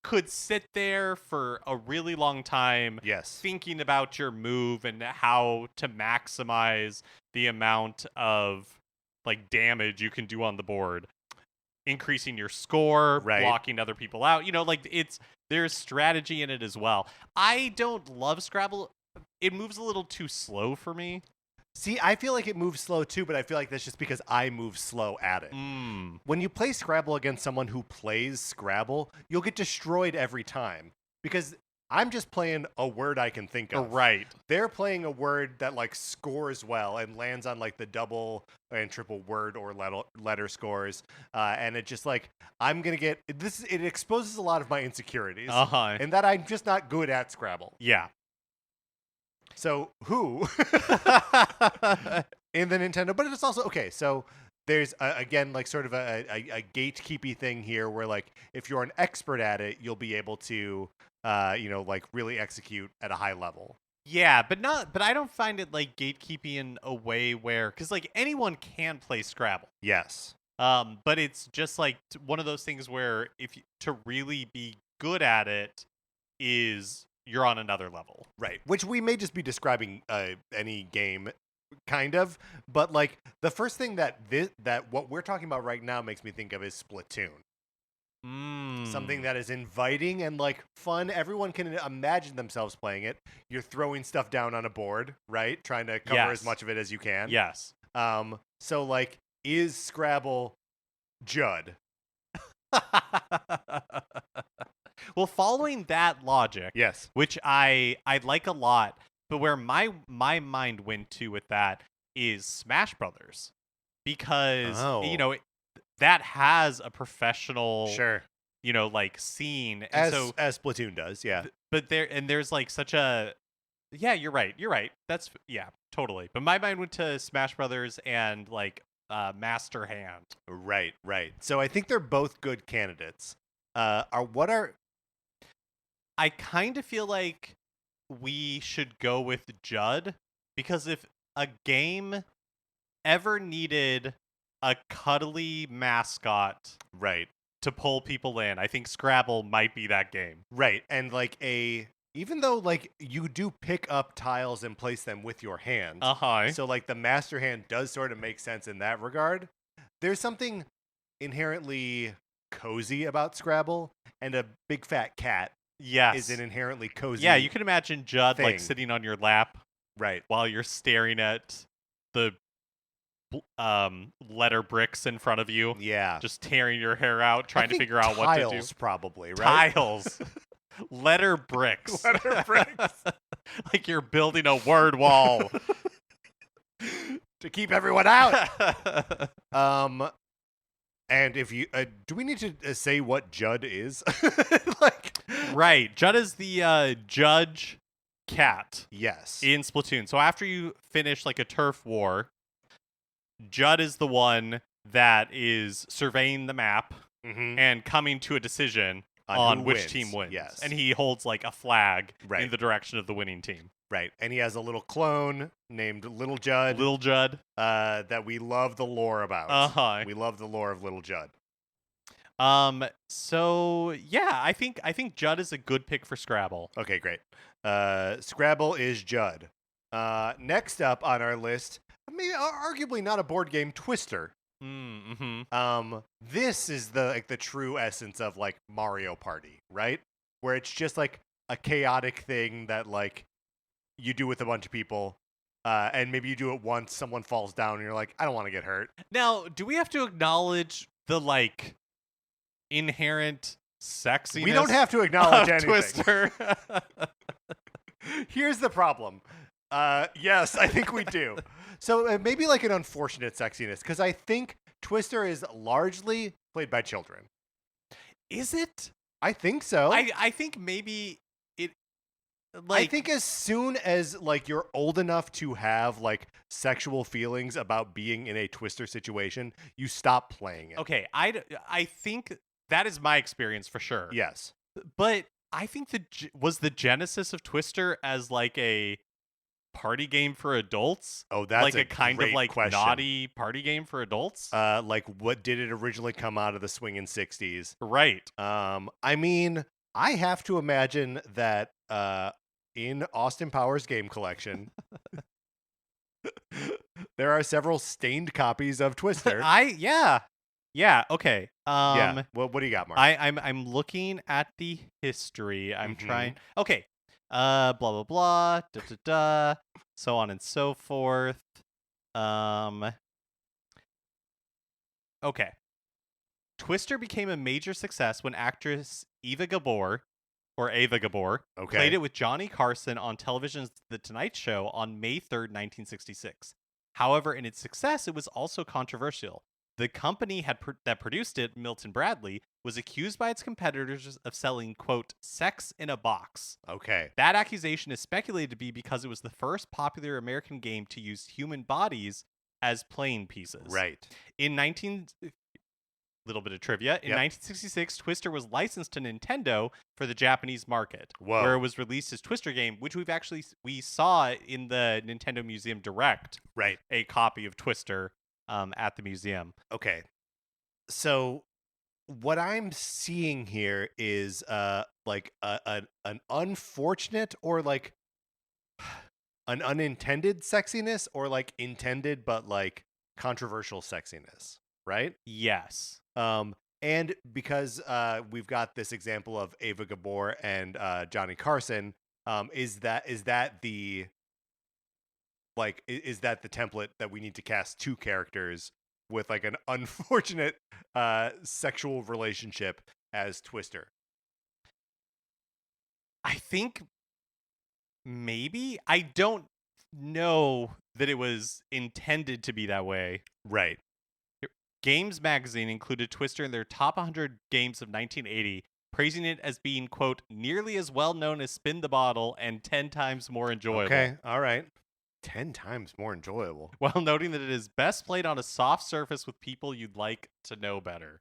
could sit there for a really long time, yes, thinking about your move and how to maximize the amount of like damage you can do on the board, increasing your score, blocking other people out. There's strategy in it as well. I don't love Scrabble. It moves a little too slow for me. See, I feel like it moves slow too, but I feel like that's just because I move slow at it. When you play Scrabble against someone who plays Scrabble, you'll get destroyed every time because I'm just playing a word I can think of. Right. They're playing a word that like scores well and lands on like the double and triple word or letter scores. And it just like, I'm going to get this. It exposes a lot of my insecurities and that I'm just not good at Scrabble. Yeah. So who in the Nintendo, but it's also, okay. So there's again like sort of a gatekeepy thing here where like if you're an expert at it, you'll be able to like really execute at a high level. Yeah, but I don't find it like gatekeeping in a way where, because like anyone can play Scrabble. Yes. But it's just like one of those things where to really be good at it is you're on another level. Right. Which we may just be describing any game kind of, but like the first thing that what we're talking about right now makes me think of is Splatoon. Something that is inviting and like fun. Everyone can imagine themselves playing it. You're throwing stuff down on a board, right? Trying to cover as much of it as you can. Yes. So like, is Scrabble Judd? Well, following that logic, Yes, which I like a lot, but where my mind went to with that is Smash Brothers, because that has a professional sure, like scene, as and so Splatoon does, yeah. But there's like such a you're right. That's totally. But my mind went to Smash Brothers and like Master Hand. Right. So I think they're both good candidates. I kind of feel like we should go with Judd, because if a game ever needed a cuddly mascot right to pull people in, I think Scrabble might be that game. Right. And like even though like you do pick up tiles and place them with your hand. So like the master hand does sort of make sense in that regard. There's something inherently cozy about Scrabble, and a big fat cat is an inherently cozy. Yeah, you can imagine Judd thing. Like sitting on your lap, right, while you're staring at the letter bricks in front of you. Yeah, just tearing your hair out, trying to figure out what to do. Tiles, probably, right? Tiles, letter bricks, letter bricks. Like you're building a word wall to keep everyone out. And if you do, we need to say what Judd is? Right, Judd is the judge cat. Yes, in Splatoon. So after you finish like a turf war, Judd is the one that is surveying the map and coming to a decision on which team wins. Yes, and he holds like a flag in the direction of the winning team. Right, and he has a little clone named Little Judd. Little Judd. That we love the lore about. We love the lore of Little Judd. So yeah, I think Judd is a good pick for Scrabble. Okay, great. Scrabble is Judd. Next up on our list, maybe arguably not a board game, Twister. This is the true essence of like Mario Party, right? Where it's just like a chaotic thing that like you do with a bunch of people, and maybe you do it once, someone falls down, and you're like, I don't want to get hurt. Now, do we have to acknowledge the like inherent sexiness? We don't have to acknowledge anything. Twister. Here's the problem. Yes, I think we do. So maybe like an unfortunate sexiness, because I think Twister is largely played by children. Is it? I think so. I think maybe it. I think as soon as like you're old enough to have like sexual feelings about being in a Twister situation, you stop playing it. Okay, I think that is my experience for sure. Yes, but I think was the genesis of Twister as like a party game for adults. Oh, that's like a kind of like question. naughty party game for adults. Like what did it originally come out of the swinging 60s? Right. I mean, I have to imagine that in Austin Powers game collection, there are several stained copies of Twister. Yeah. Okay. Yeah. Well, what do you got, Mark? I'm looking at the history. I'm trying. Okay. Blah blah blah. Da da da. So on and so forth. Okay. Twister became a major success when actress Eva Gabor played it with Johnny Carson on television's The Tonight Show on May 3rd, 1966. However, in its success, it was also controversial. The company that produced it, Milton Bradley, was accused by its competitors of selling, quote, sex in a box. Okay. That accusation is speculated to be because it was the first popular American game to use human bodies as playing pieces. Right. In 19 little bit of trivia. In Yep. 1966, Twister was licensed to Nintendo for the Japanese market, Whoa. where it was released as Twister game, which we saw in the Nintendo Museum Direct. Right. A copy of Twister at the museum. Okay. So what I'm seeing here is like an unfortunate or like an unintended sexiness, or like intended but like controversial sexiness, right? Yes. And because we've got this example of Ava Gabor and Johnny Carson, is that the is that the template that we need to cast two characters with like an unfortunate sexual relationship as Twister? I think maybe. I don't know that it was intended to be that way. Right. Games Magazine included Twister in their top 100 games of 1980, praising it as being, quote, nearly as well known as Spin the Bottle and 10 times more enjoyable. Okay, all right. 10 times more enjoyable. While noting that it is best played on a soft surface with people you'd like to know better.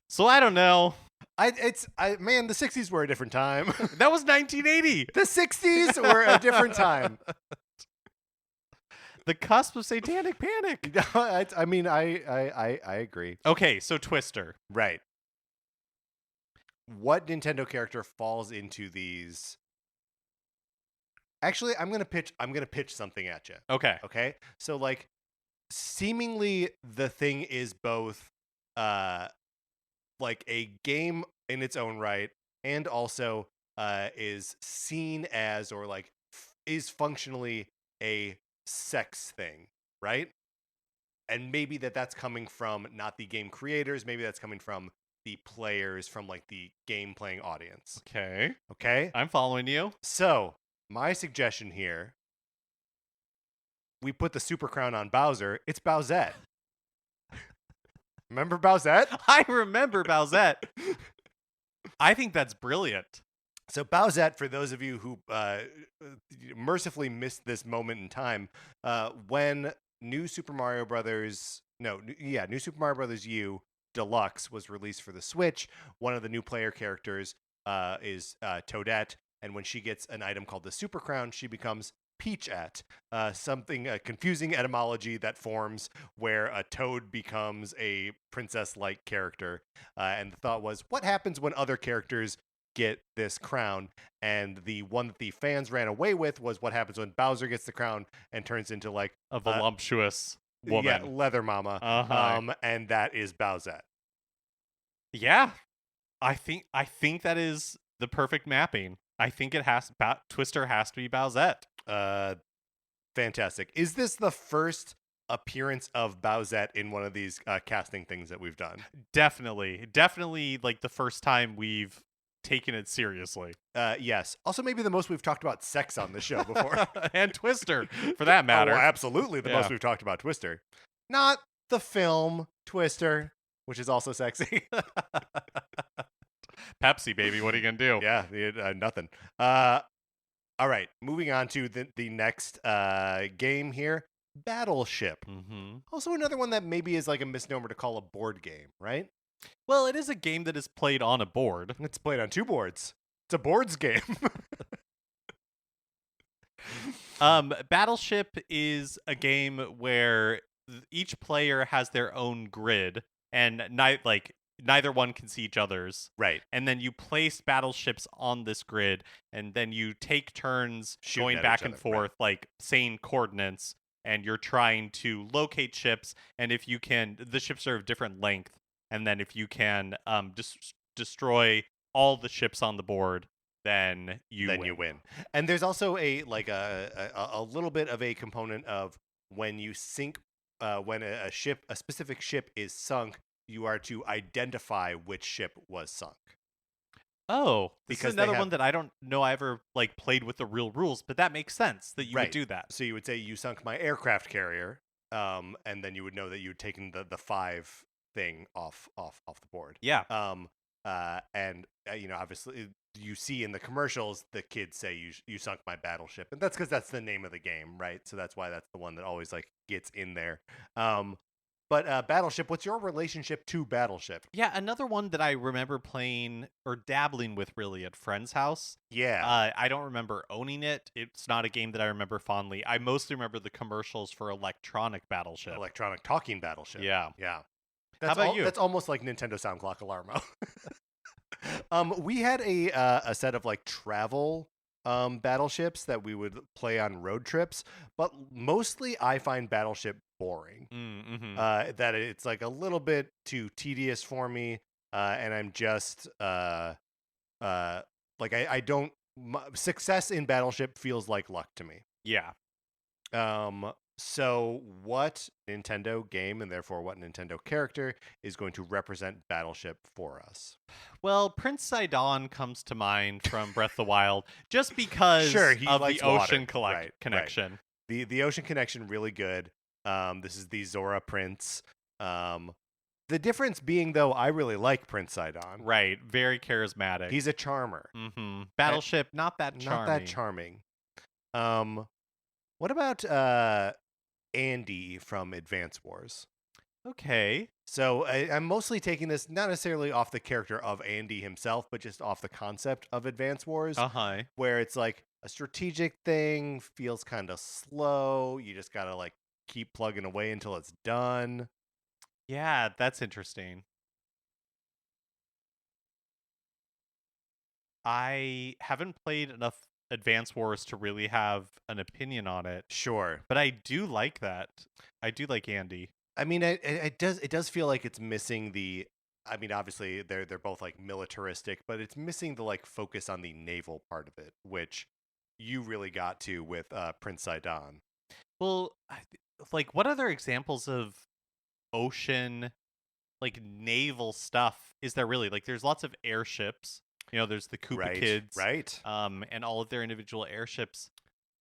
So I don't know. Man, the 60s were a different time. That was 1980. The 60s were a different time. The cusp of satanic panic. I mean, I agree. Okay, so Twister. Right. What Nintendo character falls into these? Actually, I'm gonna pitch something at you. Okay. Okay. So like, seemingly the thing is both, like a game in its own right, and also is seen as, or like is functionally a sex thing, right? And maybe that's coming from not the game creators, maybe that's coming from the players, from like the game playing audience. Okay? I'm following you. So, my suggestion here, we put the super crown on Bowser. It's Bowsette. Remember Bowsette? I remember Bowsette. I think that's brilliant. So Bowsette, for those of you who mercifully missed this moment in time, when New Super Mario Brothers U Deluxe was released for the Switch, one of the new player characters is Toadette, and when she gets an item called the Super Crown, she becomes Peachette, something confusing etymology that forms where a toad becomes a princess-like character. And the thought was, what happens when other characters get this crown? And the one that the fans ran away with was, what happens when Bowser gets the crown and turns into like A voluptuous woman. Yeah, leather mama. Uh-huh. And that is Bowsette. Yeah. I think that is the perfect mapping. I think Twister has to be Bowsette. Fantastic. Is this the first appearance of Bowsette in one of these casting things that we've done? Definitely like the first time we've taken it seriously. Yes. Also, maybe the most we've talked about sex on this show before. And Twister, for that matter. Oh, absolutely the most we've talked about Twister. Not the film Twister, which is also sexy. Pepsi, baby. What are you going to do? Yeah, nothing. All right, moving on to the next game here, Battleship. Mm-hmm. Also another one that maybe is like a misnomer to call a board game, right? Well, it is a game that is played on a board. It's played on two boards. It's a boards game. Battleship is a game where each player has their own grid, and neither one can see each other's. Right. And then you place battleships on this grid, and then you take turns going back and forth, like saying coordinates, and you're trying to locate ships. And if you can, the ships are of different length. And then if you can destroy all the ships on the board, then you win. And there's also a little bit of a component of when you sink, when a specific ship is sunk, you are to identify which ship was sunk. Oh, this is another one that I don't know I ever played with the real rules, but that makes sense that you would do that. So you would say, you sunk my aircraft carrier, and then you would know that you'd taken the 5 thing off the board. Yeah. And obviously you see in the commercials, the kids say you sunk my battleship, and that's because that's the name of the game, right? So that's why that's the one that always like gets in there. But Battleship, what's your relationship to Battleship? Yeah, another one that I remember playing or dabbling with really at friend's house. Yeah, I don't remember owning it. It's not a game that I remember fondly. I mostly remember the commercials for Electronic Battleship. electronic talking Battleship. Yeah. Yeah. How about you? That's almost like Nintendo Sound Clock Alarmo. We had a set of like travel battleships that we would play on road trips, but mostly I find Battleship boring. That it's like a little bit too tedious for me, and I'm just like I don't success in Battleship feels like luck to me. Yeah. So what Nintendo game and therefore what Nintendo character is going to represent Battleship for us? Well, Prince Sidon comes to mind from Breath of the Wild just because Sure, he of likes the ocean water. Right. connection. The ocean connection really good. This is the Zora Prince. The difference being though, I really like Prince Sidon. Right, very charismatic. He's a charmer. Battleship, not that charming. Not that charming. What about Andy from Advance Wars? Okay. So I'm mostly taking this not necessarily off the character of Andy himself, but just off the concept of Advance Wars, where it's like a strategic thing, feels kind of slow. You just gotta like keep plugging away until it's done. Yeah, that's interesting. I haven't played enough Advance Wars to really have an opinion on it. Sure, but I do like that. I do like Andy. I mean, it does feel like it's missing the. I mean, obviously they're both like militaristic, but it's missing the like focus on the naval part of it, which you really got to with Prince Sidon. Well, like what other examples of ocean, like naval stuff is there really? Like, there's lots of airships. There's the Koopa Kids, right? And all of their individual airships.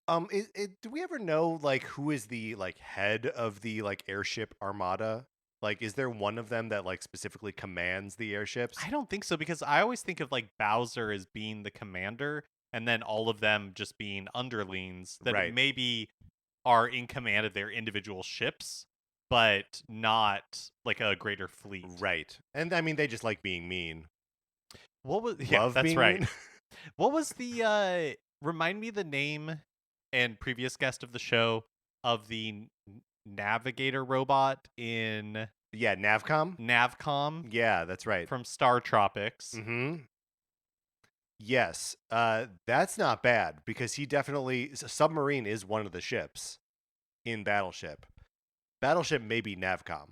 Do we ever know like who is the like head of the like airship armada? Like, is there one of them that like specifically commands the airships? I don't think so, because I always think of like Bowser as being the commander, and then all of them just being underlings that maybe are in command of their individual ships, but not like a greater fleet. Right. And I mean, they just like being mean. What was? Yeah, that's right. What was the? Remind me the name and previous guest of the show of the navigator robot in. Yeah, Navcom. Navcom. Yeah, that's right. From Star Tropics. Mm-hmm. Yes, that's not bad because he definitely submarine is one of the ships in Battleship. Battleship may be Navcom.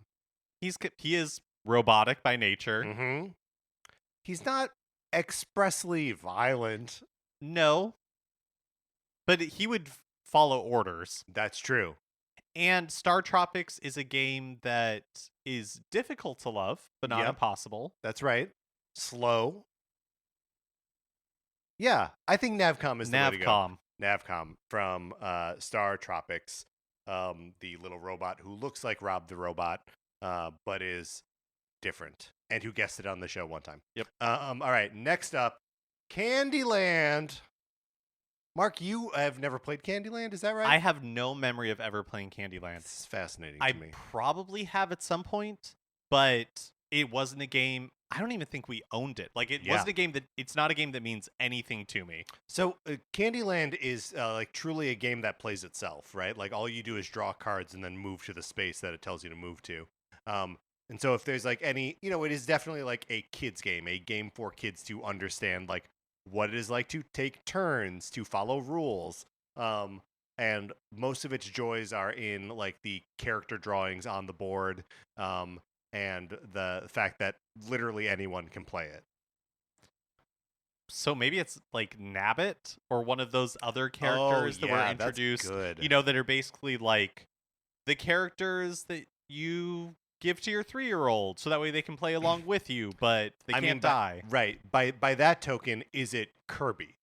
He is robotic by nature. Mm-hmm. He's not expressly violent. No. But he would follow orders. That's true. And Star Tropics is a game that is difficult to love, but not impossible. That's right. Slow. Yeah, I think Navcom is the way to go. Navcom from Star Tropics. The little robot who looks like Rob the Robot, but is different, and who guessed it on the show one time. Yep. All right, next up, Candyland. Mark, you have never played Candyland, is that right? I have no memory of ever playing Candyland. This is fascinating to me. I probably have at some point, but it wasn't a game. I don't even think we owned it. Like, it wasn't a game that. It's not a game that means anything to me. So Candyland is like truly a game that plays itself, right? Like, all you do is draw cards and then move to the space that it tells you to move to. And so if there's like any, it is definitely like a kid's game, a game for kids to understand like what it is like to take turns, to follow rules. And most of its joys are in like the character drawings on the board, and the fact that literally anyone can play it. So maybe it's like Nabbit or one of those other characters that were introduced, that are basically like the characters that you give to your 3-year-old so that way they can play along with you, but they can't die. Right. By that token, is it Kirby?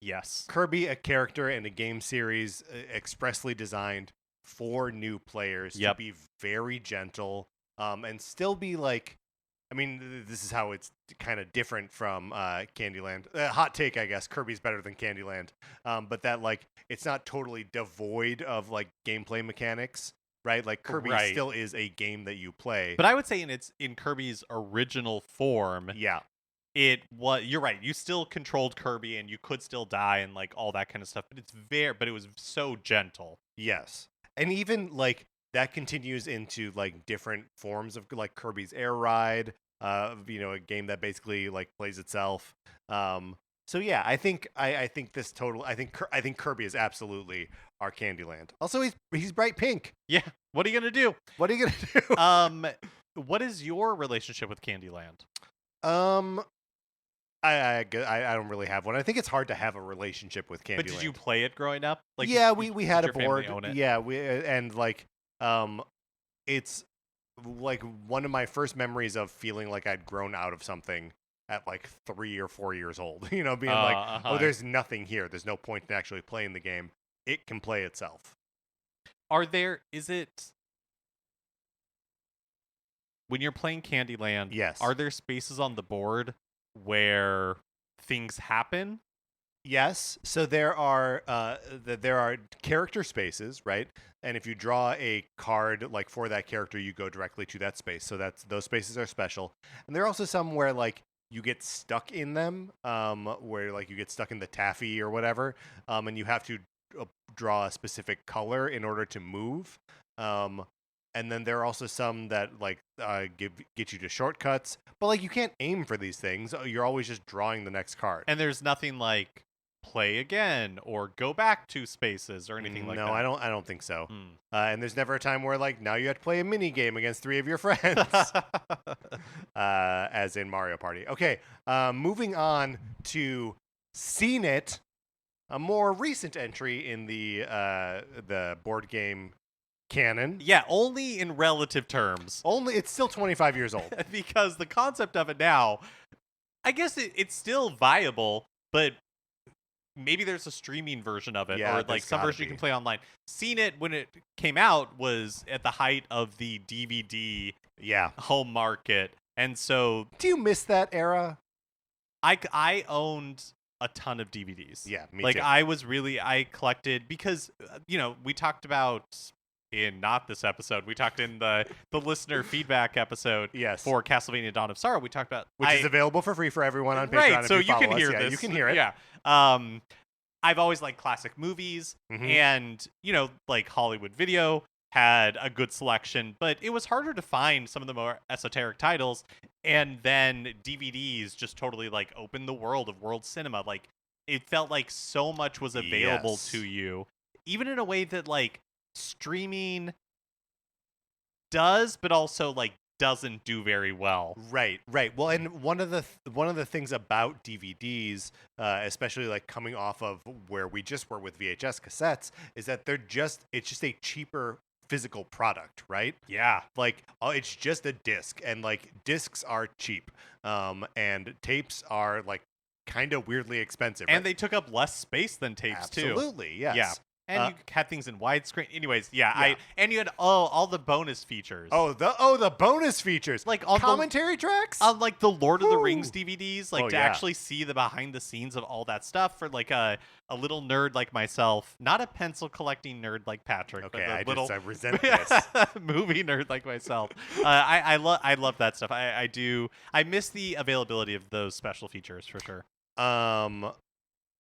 Yes. Kirby, a character in a game series expressly designed for new players to be very gentle, and still be like I mean, this is how it's kind of different from Candyland. Hot take, I guess. Kirby's better than Candyland, but that like it's not totally devoid of like gameplay mechanics, right? Like Kirby Right. still is a game that you play. But I would say in Kirby's original form, Yeah, you're right. You still controlled Kirby and you could still die and like all that kind of stuff. But it was so gentle. yes, and even like that continues into like different forms of like Kirby's Air Ride. A game that basically like plays itself. So yeah, I think this total. I think Kirby is absolutely our Candyland. Also, he's bright pink. Yeah. What are you gonna do? What are you gonna do? What is your relationship with Candyland? Um, I don't really have one. I think it's hard to have a relationship with Candyland. But did you play it growing up? Like, yeah, we had did a your family board. own it? Yeah, and like it's like one of my first memories of feeling like I'd grown out of something at like 3 or 4 years old. Being like, uh-huh. oh, there's nothing here. There's no point in actually playing the game. It can play itself. Is it when you're playing Candyland? Yes. Are there spaces on the board where things happen? Yes. So there are character spaces, right? And if you draw a card like for that character, you go directly to that space. So those spaces are special. And there are also some where like you get stuck in them, where like you get stuck in the taffy or whatever, and you have to draw a specific color in order to move. And then there are also some that like get you to shortcuts, but like you can't aim for these things. You're always just drawing the next card. And there's nothing like play again or go back 2 spaces or anything like that. No, I don't think so. Hmm. And there's never a time where like now you have to play a mini game against 3 of your friends, as in Mario Party. Okay, moving on to Seen It, a more recent entry in the board game canon. Yeah, only in relative terms. Only it's still 25 years old. Because the concept of it now, I guess it's still viable, but maybe there's a streaming version of it, Yeah, or like some gotta version you be. can play online. Seen It when it came out was at the height of the DVD Yeah. home market, and so Do you miss that era? I owned a ton of DVDs. Yeah, me like too. I collected because we talked about in not this episode, we talked in the listener feedback episode Yes. for Castlevania Dawn of Sorrow. We talked about Which is available for free for everyone on Patreon. right, if so you you can follow us. hear Yeah, this. You can hear it. Yeah. I've always liked classic movies, Mhm. and like Hollywood Video had a good selection, but it was harder to find some of the more esoteric titles. And then DVDs just totally like opened the world of world cinema. Like it felt like so much was available Yes. to you, even in a way that like streaming does, but also like doesn't do very well. Right. Well, and one of the things about DVDs, especially like coming off of where we just were with VHS cassettes, is that it's just a cheaper physical product, right? Yeah. Like it's just a disc, and like discs are cheap, and tapes are like kind of weirdly expensive. And right? they took up less space than tapes too. Absolutely, yes. Yeah. And you had things in widescreen. Anyways, yeah. Yeah. And you had all the bonus features. The bonus features, Like on commentary tracks. on like the Lord of the Woo. Rings DVDs, like Oh, to yeah. actually see the behind the scenes of all that stuff for like a little nerd like myself, not a pencil collecting nerd like Patrick, Okay, but I resent this. movie nerd like myself. I love that stuff. I do. I miss the availability of those special features for sure.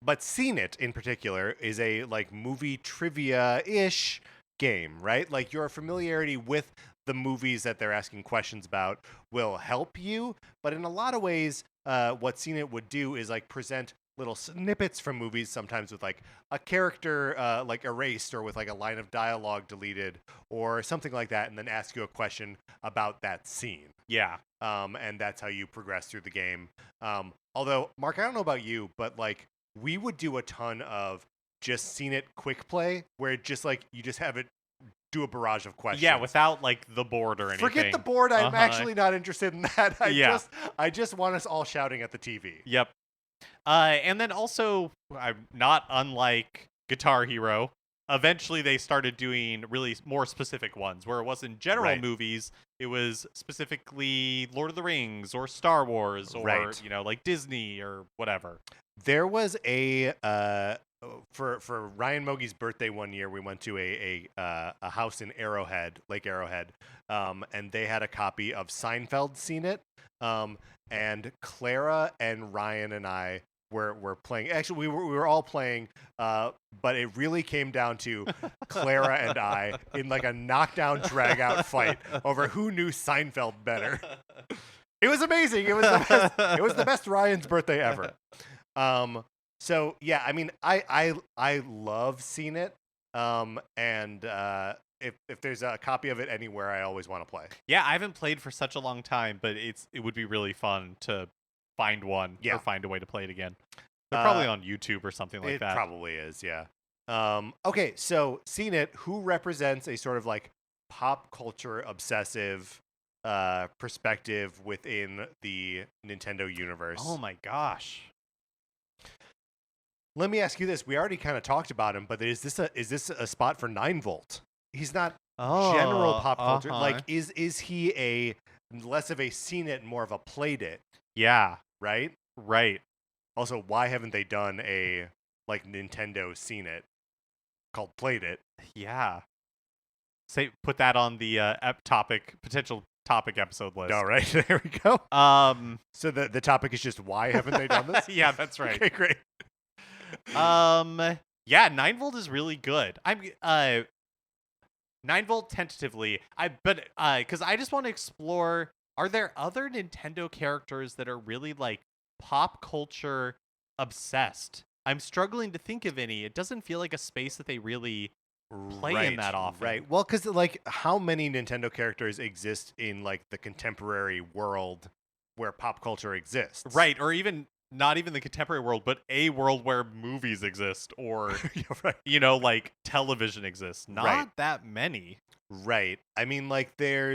But Seen It in particular is a like movie trivia-ish game, right? Like your familiarity with the movies that they're asking questions about will help you, but in a lot of ways, what Seen It would do is like present little snippets from movies, sometimes with like a character like erased or with like a line of dialogue deleted or something like that, and then ask you a question about that scene. Yeah. And that's how you progress through the game. Although, Mark, I don't know about you, but like we would do a ton of just Seen It quick play, where it just like you just have it do a barrage of questions. Yeah, without like the board or anything. Forget the board. I'm Uh-huh. actually not interested in that. Yeah. I just want us all shouting at the TV. Yep. And then also, not unlike Guitar Hero, eventually they started doing really more specific ones where it wasn't general Right. movies, it was specifically Lord of the Rings or Star Wars or Right. like Disney or whatever. There was a for Ryan Mogi's birthday one year, we went to a house in Arrowhead, Lake Arrowhead, and they had a copy of Seinfeld Seen It, and Clara and Ryan and I were playing. Actually, we were all playing, but it really came down to Clara and I in like a knockdown drag out fight over who knew Seinfeld better. It was amazing. It was the best. It was the best Ryan's birthday ever. So yeah, I mean, I love Seen It. And if there's a copy of it anywhere, I always want to play. Yeah, I haven't played for such a long time, but it would be really fun to find one or find a way to play it again. They're probably on YouTube or something like that. It probably is, yeah. Okay, so Seen It, who represents a sort of like pop culture obsessive perspective within the Nintendo universe? Oh my gosh. Let me ask you this. We already kind of talked about him, but is this a spot for 9-Volt? He's not general pop culture. Like, is he a less of a Seen It, more of a Played It? Yeah. Right? Right. Also, why haven't they done a like Nintendo Seen It called Played It? Yeah. Put that on the potential topic episode list. All right, there we go. So the topic is just why haven't they done this? Yeah, that's right. Okay, great. Yeah, 9-Volt is really good. 9-Volt tentatively. Because I just want to explore. Are there other Nintendo characters that are really like pop culture obsessed? I'm struggling to think of any. It doesn't feel like a space that they really play in that often. Right. Well, because like how many Nintendo characters exist in like the contemporary world where pop culture exists? Right. Or even not even the contemporary world, but a world where movies exist or, like television exists. Not that many. Right. I mean, like there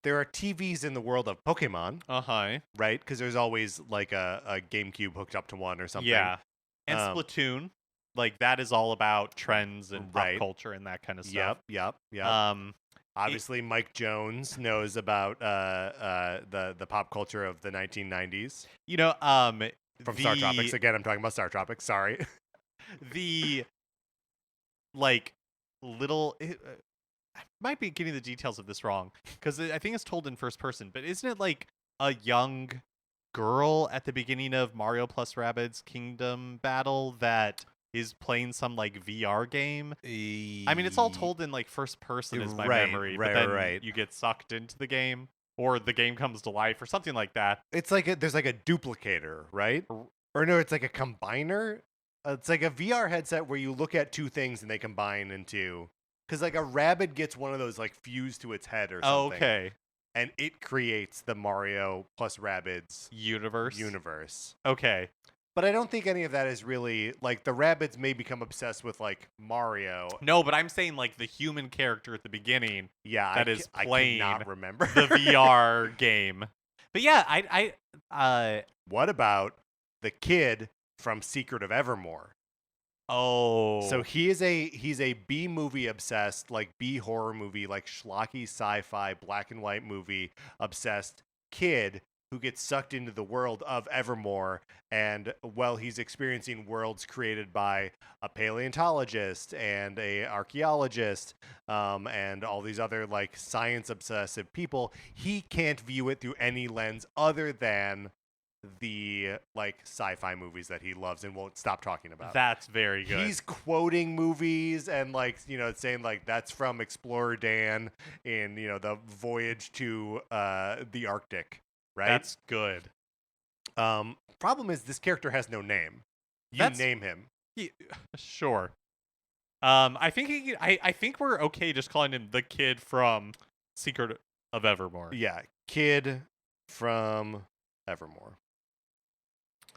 are TVs in the world of Pokemon. Uh-huh. Right? Because there's always like a GameCube hooked up to one or something. Yeah. And Splatoon. Like that is all about trends and pop culture and that kind of stuff. Yep. Obviously, Mike Jones knows about the pop culture of the 1990s. From Star Tropics. Again, I'm talking about Star Tropics. Sorry. The like little. I might be getting the details of this wrong because I think it's told in first person. But isn't it like a young girl at the beginning of Mario plus Rabbids Kingdom Battle that is playing some like VR game? I mean, it's all told in like first person is my memory, but then you get sucked into the game or the game comes to life or something like that. It's like there's like a duplicator, right? Or no, it's like a combiner. It's like a VR headset where you look at two things and they combine into. Because like a rabbit gets one of those like fused to its head or something. Oh, okay. And it creates the Mario plus Rabbids universe. Okay. But I don't think any of that is really like the Rabbids may become obsessed with like Mario. No, but I'm saying like the human character at the beginning. Yeah, that is playing. I cannot remember the VR game. But yeah, I what about the kid from Secret of Evermore? Oh. So he's a B movie obsessed, like B horror movie, like schlocky sci-fi black and white movie obsessed kid who gets sucked into the world of Evermore, and he's experiencing worlds created by a paleontologist and a archaeologist, and all these other like science obsessive people. He can't view it through any lens other than the like sci-fi movies that he loves and won't stop talking about. That's very good. He's quoting movies and like saying like that's from Explorer Dan in the voyage to the Arctic, right? That's good. Problem is this character has no name. Name him. Sure. I think we're okay just calling him the kid from Secret of Evermore. Yeah, kid from Evermore.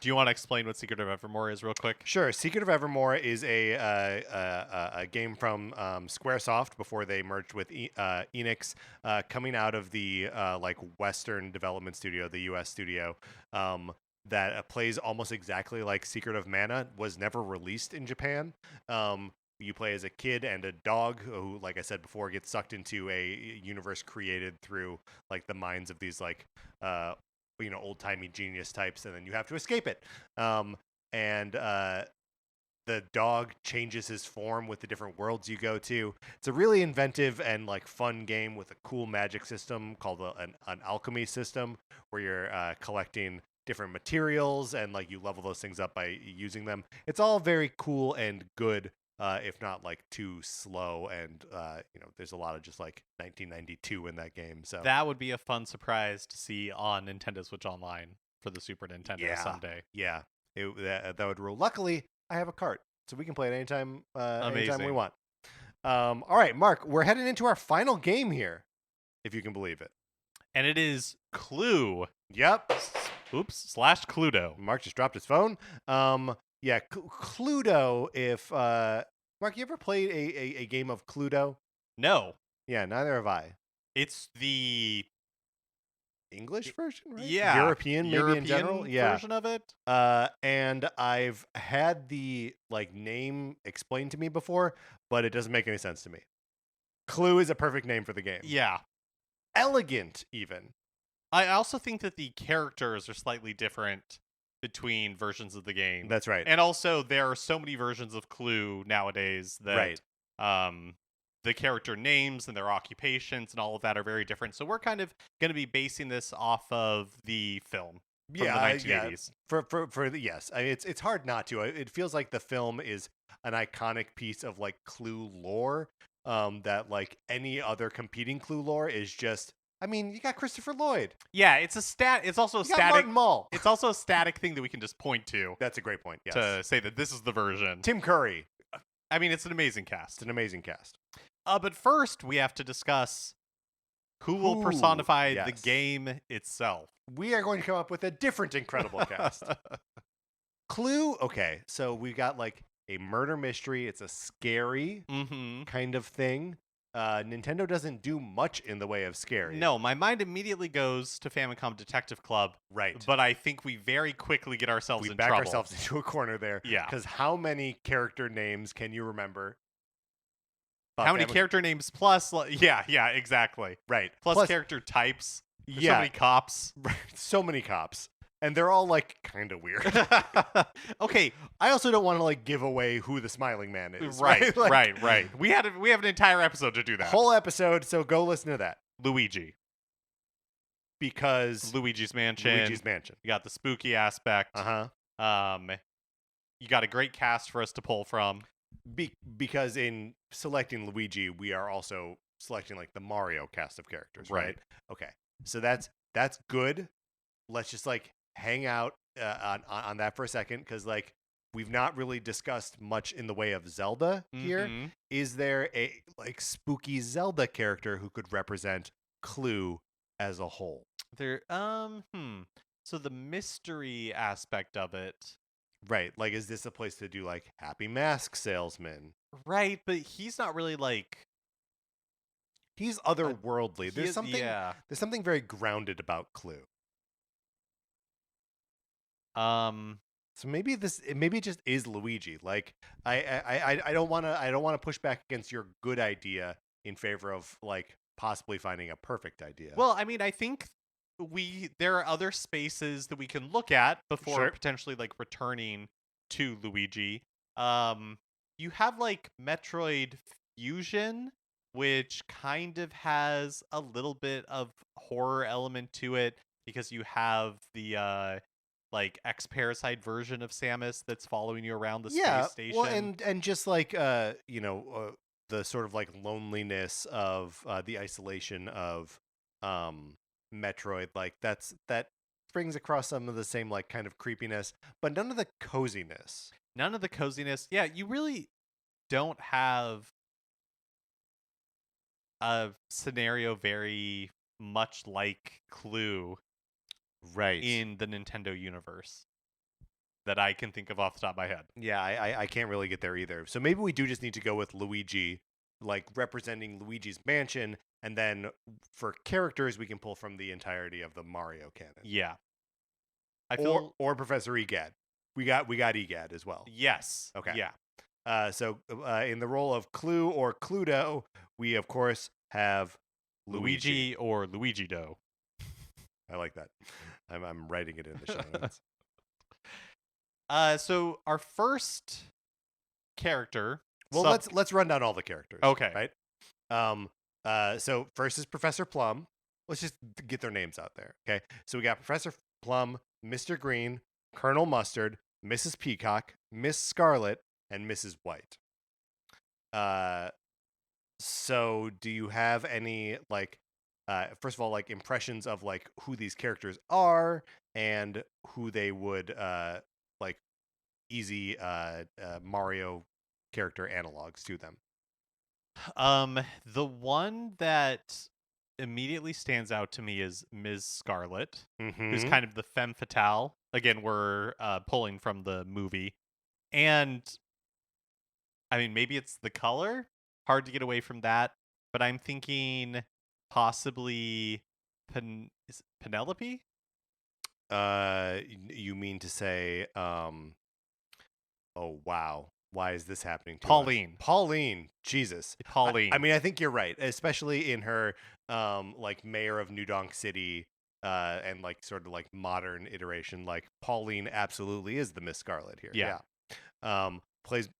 Do you want to explain what Secret of Evermore is real quick? Sure. Secret of Evermore is a game from Squaresoft before they merged with Enix, coming out of the like Western development studio, the U.S. studio, that plays almost exactly like Secret of Mana, was never released in Japan. You play as a kid and a dog who, like I said before, gets sucked into a universe created through like the minds of these like old timey genius types, and then you have to escape it. And the dog changes his form with the different worlds you go to. It's a really inventive and like fun game with a cool magic system called an alchemy system, where you're collecting different materials and like you level those things up by using them. It's all very cool and good, if not like too slow. And there's a lot of just like 1992 in that game. So That would be a fun surprise to see on Nintendo Switch Online for the Super Nintendo someday. Yeah, that would rule. Luckily, I have a cart, so we can play it anytime we want. All right, Mark, we're heading into our final game here, if you can believe it. And it is Clue. Yep. Oops, /Cluedo. Mark just dropped his phone. Yeah, Cluedo. If Mark, you ever played a game of Cluedo? No. Yeah, neither have I. It's the English version, right? Yeah. European in general. Yeah. Version of it. And I've had the like name explained to me before, but it doesn't make any sense to me. Clue is a perfect name for the game. Yeah. Elegant, even. I also think that the characters are slightly different between versions of the game. That's right. And also, there are so many versions of Clue nowadays that the character names and their occupations and all of that are very different. So we're kind of going to be basing this off of the film from the 1980s. Yes. It's hard not to. It feels like the film is an iconic piece of like Clue lore, that like any other competing Clue lore is just. I mean, you got Christopher Lloyd. Yeah, it's also a static. Martin Mull. It's also a static thing that we can just point to. That's a great point. Yes. To say that this is the version. Tim Curry. I mean, it's an amazing cast. It's an amazing cast. But first, we have to discuss who will personify the game itself. We are going to come up with a different incredible cast. Clue. Okay, so we got like a murder mystery. It's a scary kind of thing. Nintendo doesn't do much in the way of scary. No, my mind immediately goes to Famicom Detective Club. Right. But I think we very quickly get ourselves in trouble. We back ourselves into a corner there. Yeah. Because how many character names can you remember? How many character names plus? Yeah, exactly. Right. Plus character types. There's so many cops. Right. So many cops. And they're all like kind of weird. Okay. I also don't want to like give away who the Smiling Man is. Right. Like, right. We have an entire episode to do that. Whole episode. So go listen to that. Luigi. Because Luigi's Mansion. You got the spooky aspect. You got a great cast for us to pull from. Because in selecting Luigi, we are also selecting like the Mario cast of characters, right? Okay. So that's good. Let's just like hang out on that for a second, because like we've not really discussed much in the way of Zelda here. Is there a like spooky Zelda character who could represent Clue as a whole? So the mystery aspect of it. Right. Like, is this a place to do like Happy Mask Salesman? Right, but he's not really like. He's otherworldly. There's something very grounded about Clue. So maybe it just is Luigi. Like I don't want to push back against your good idea in favor of like possibly finding a perfect idea. Well, I mean, I think there are other spaces that we can look at before potentially like returning to Luigi. You have like Metroid Fusion, which kind of has a little bit of horror element to it because you have the like X-Parasite version of Samus that's following you around the space station. Well, and just like the sort of like loneliness of the isolation of Metroid, like that brings across some of the same like kind of creepiness, but none of the coziness. Yeah, you really don't have a scenario very much like Clue in the Nintendo universe that I can think of off the top of my head. Yeah, I can't really get there either. So maybe we do just need to go with Luigi, like representing Luigi's Mansion, and then for characters we can pull from the entirety of the Mario canon. Yeah. Or Professor Egad. We got Egad as well. Yes. Okay. Yeah. So in the role of Clue or Cluedo, we of course have Luigi. Luigi or Luigi Do. I like that. I'm writing it in the show notes. So our first character. Well, let's run down all the characters. Okay. Right. So first is Professor Plum. Let's just get their names out there. Okay. So we got Professor Plum, Mr. Green, Colonel Mustard, Mrs. Peacock, Miss Scarlet, and Mrs. White. So do you have any first of all, like impressions of like who these characters are and who they would like easy Mario character analogs to them? The one that immediately stands out to me is Ms. Scarlet, who's kind of the femme fatale. Again, we're pulling from the movie. And I mean, maybe it's the color. Hard to get away from that. But I'm thinking possibly is it Penelope? You mean to say, oh wow, why is this happening to us? Pauline. Pauline, Jesus. Pauline. I mean, I think you're right, especially in her like mayor of New Donk City and like sort of like modern iteration. Like Pauline absolutely is the Miss Scarlet here. Yeah.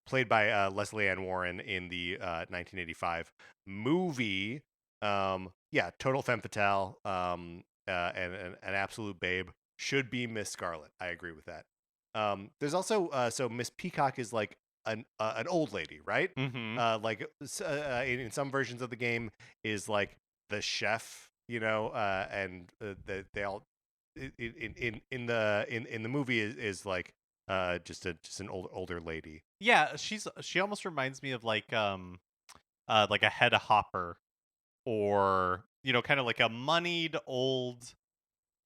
Played by Leslie Ann Warren in the 1985 movie. Yeah, total femme fatale. And an absolute babe. Should be Miss Scarlet. I agree with that. There's also so Miss Peacock is like an old lady, right? Like in some versions of the game is like the chef, you know, and they all in the movie is like just an older lady. Yeah, she almost reminds me of like a Hedda Hopper, or you know, kind of like a moneyed older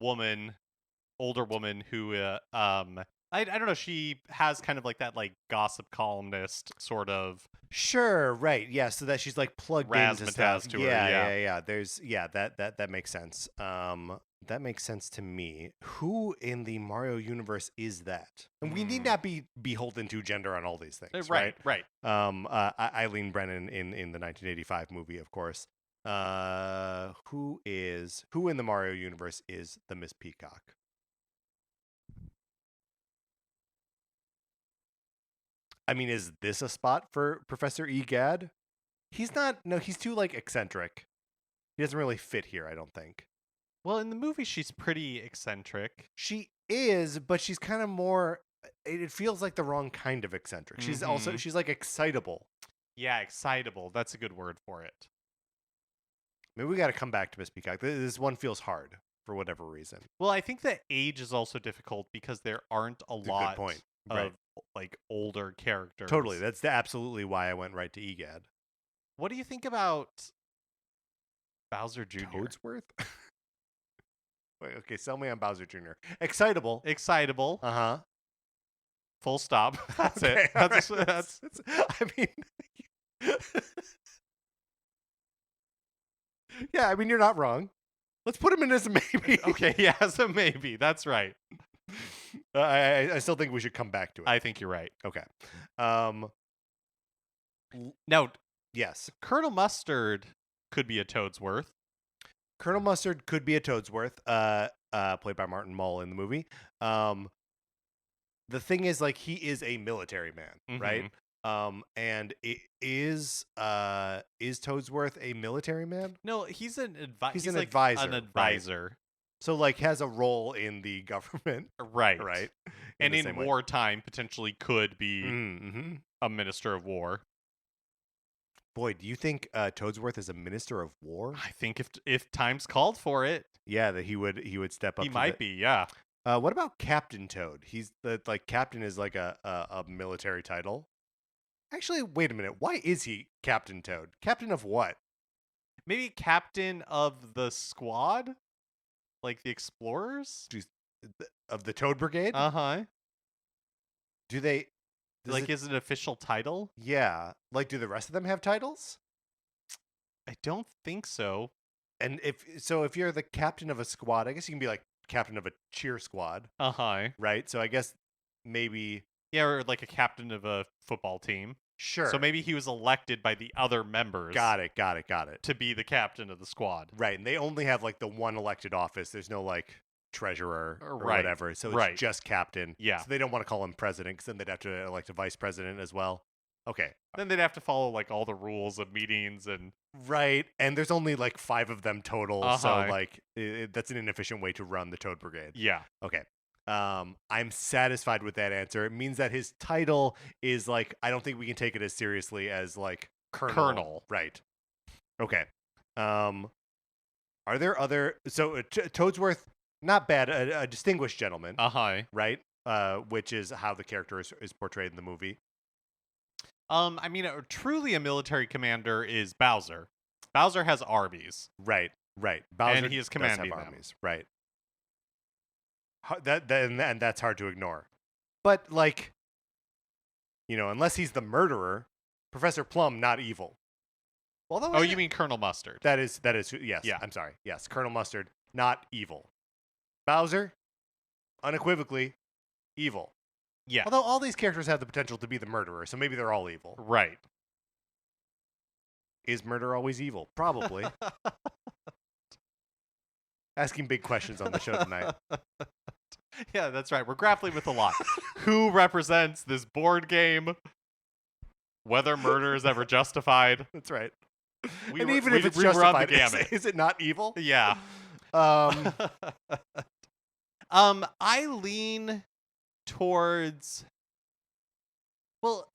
woman who I don't know, she has kind of like that like gossip columnist sort of Sure, right. Yeah, so that she's like plugged into stuff. to her. Yeah. There's that makes sense. That makes sense to me. Who in the Mario universe is that? And we need not be beholden to gender on all these things, right? Right. Eileen Brennan in the 1985 movie, of course. Who in the Mario universe is the Miss Peacock? I mean, is this a spot for Professor Egad? He's not. No, he's too like eccentric. He doesn't really fit here, I don't think. Well, in the movie, she's pretty eccentric. She is, but she's kind of more. It feels like the wrong kind of eccentric. She's she's like excitable. Yeah, excitable. That's a good word for it. Maybe we got to come back to Miss Peacock. This one feels hard for whatever reason. Well, I think that age is also difficult because there aren't a lot of like older characters. Totally. That's absolutely why I went right to Egad. What do you think about Bowser Jr.? Toadsworth? Wait, okay, sell me on Bowser Jr. Excitable. Uh-huh. Full stop. That's Okay, it. That's I mean, yeah, I mean, you're not wrong. Let's put him in as a maybe. Okay, yeah, so maybe. That's right. I still think we should come back to it. I think you're right. Okay. Now, yes. Colonel Mustard could be a Toadsworth. Colonel Mustard could be a Toadsworth, played by Martin Mull in the movie. The thing is, like, he is a military man, right? And is Toadsworth a military man? No, he's an advisor. He's an advisor. An advisor. Right? So, like, has a role in the government. Right. Right. And in wartime, potentially could be a minister of war. Boy, do you think Toadsworth is a minister of war? I think if time's called for it, yeah, that he would step up. He might be, yeah. What about Captain Toad? He's captain is like a military title. Actually, wait a minute. Why is he Captain Toad? Captain of what? Maybe captain of the squad, like the explorers of the Toad Brigade. Do they? Is it an official title? Yeah. Like, do the rest of them have titles? I don't think so. And if you're the captain of a squad, I guess you can be like captain of a cheer squad. Right. So I guess maybe. Yeah, or like a captain of a football team. Sure. So maybe he was elected by the other members. Got it. To be the captain of the squad. Right, and they only have like the one elected office. There's no like treasurer or Right. whatever. So it's Right. just captain. Yeah. So they don't want to call him president because then they'd have to elect a vice president as well. Okay. Then they'd have to follow like all the rules of meetings and Right, and there's only like 5 of them total. So Uh-huh. like that's an inefficient way to run the Toad Brigade. yeah. Okay. I'm satisfied with that answer. It means that his title is like I don't think we can take it as seriously as like Colonel. Right. Okay. Are there other Toadsworth, not bad, a distinguished gentleman, Uh-huh. right? Which is how the character is portrayed in the movie. I mean, truly a military commander is Bowser. Bowser has armies. Right. Bowser And he is does have commanding them. armies. Right. And that's hard to ignore. But like, unless he's the murderer, Professor Plum not evil. Although Oh, you mean Colonel Mustard? that is yes. Yeah. I'm sorry. Yes, Colonel Mustard not evil. Bowser unequivocally evil. Yeah. Although all these characters have the potential to be the murderer, so maybe they're all evil. Right. Is murder always evil? Probably. Asking big questions on the show tonight. Yeah, that's right. We're grappling with a lot. Who represents this board game? Whether murder is ever justified. That's right. We And were- even we- if it's we run the justified, gamut. is it not evil? Yeah. Um, I lean towards. Well,